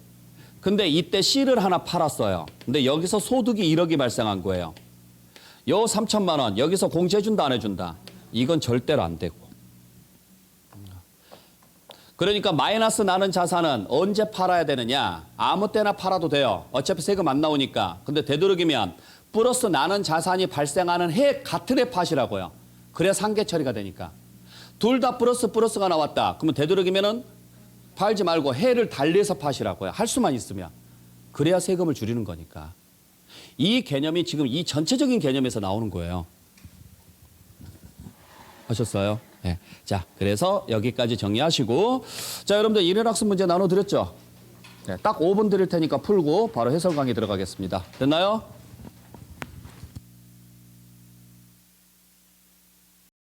근데 이때 C를 하나 팔았어요. 근데 여기서 소득이 1억이 발생한 거예요. 요 3천만 원 여기서 공제해준다 안 해준다? 이건 절대로 안 되고. 그러니까 마이너스 나는 자산은 언제 팔아야 되느냐? 아무 때나 팔아도 돼요. 어차피 세금 안 나오니까. 근데 되도록이면 플러스 나는 자산이 발생하는 해 같은 해 파시라고요. 그래야 상계 처리가 되니까. 둘 다 플러스가 나왔다. 그러면 되도록이면은 팔지 말고 해를 달리해서 파시라고요. 할 수만 있으면. 그래야 세금을 줄이는 거니까. 이 개념이 지금 이 전체적인 개념에서 나오는 거예요. 하셨어요? 네. 자, 그래서 여기까지 정리하시고. 자, 여러분들 일일학습 문제 나눠드렸죠? 네, 딱 5분 드릴 테니까 풀고 바로 해설 강의 들어가겠습니다. 됐나요?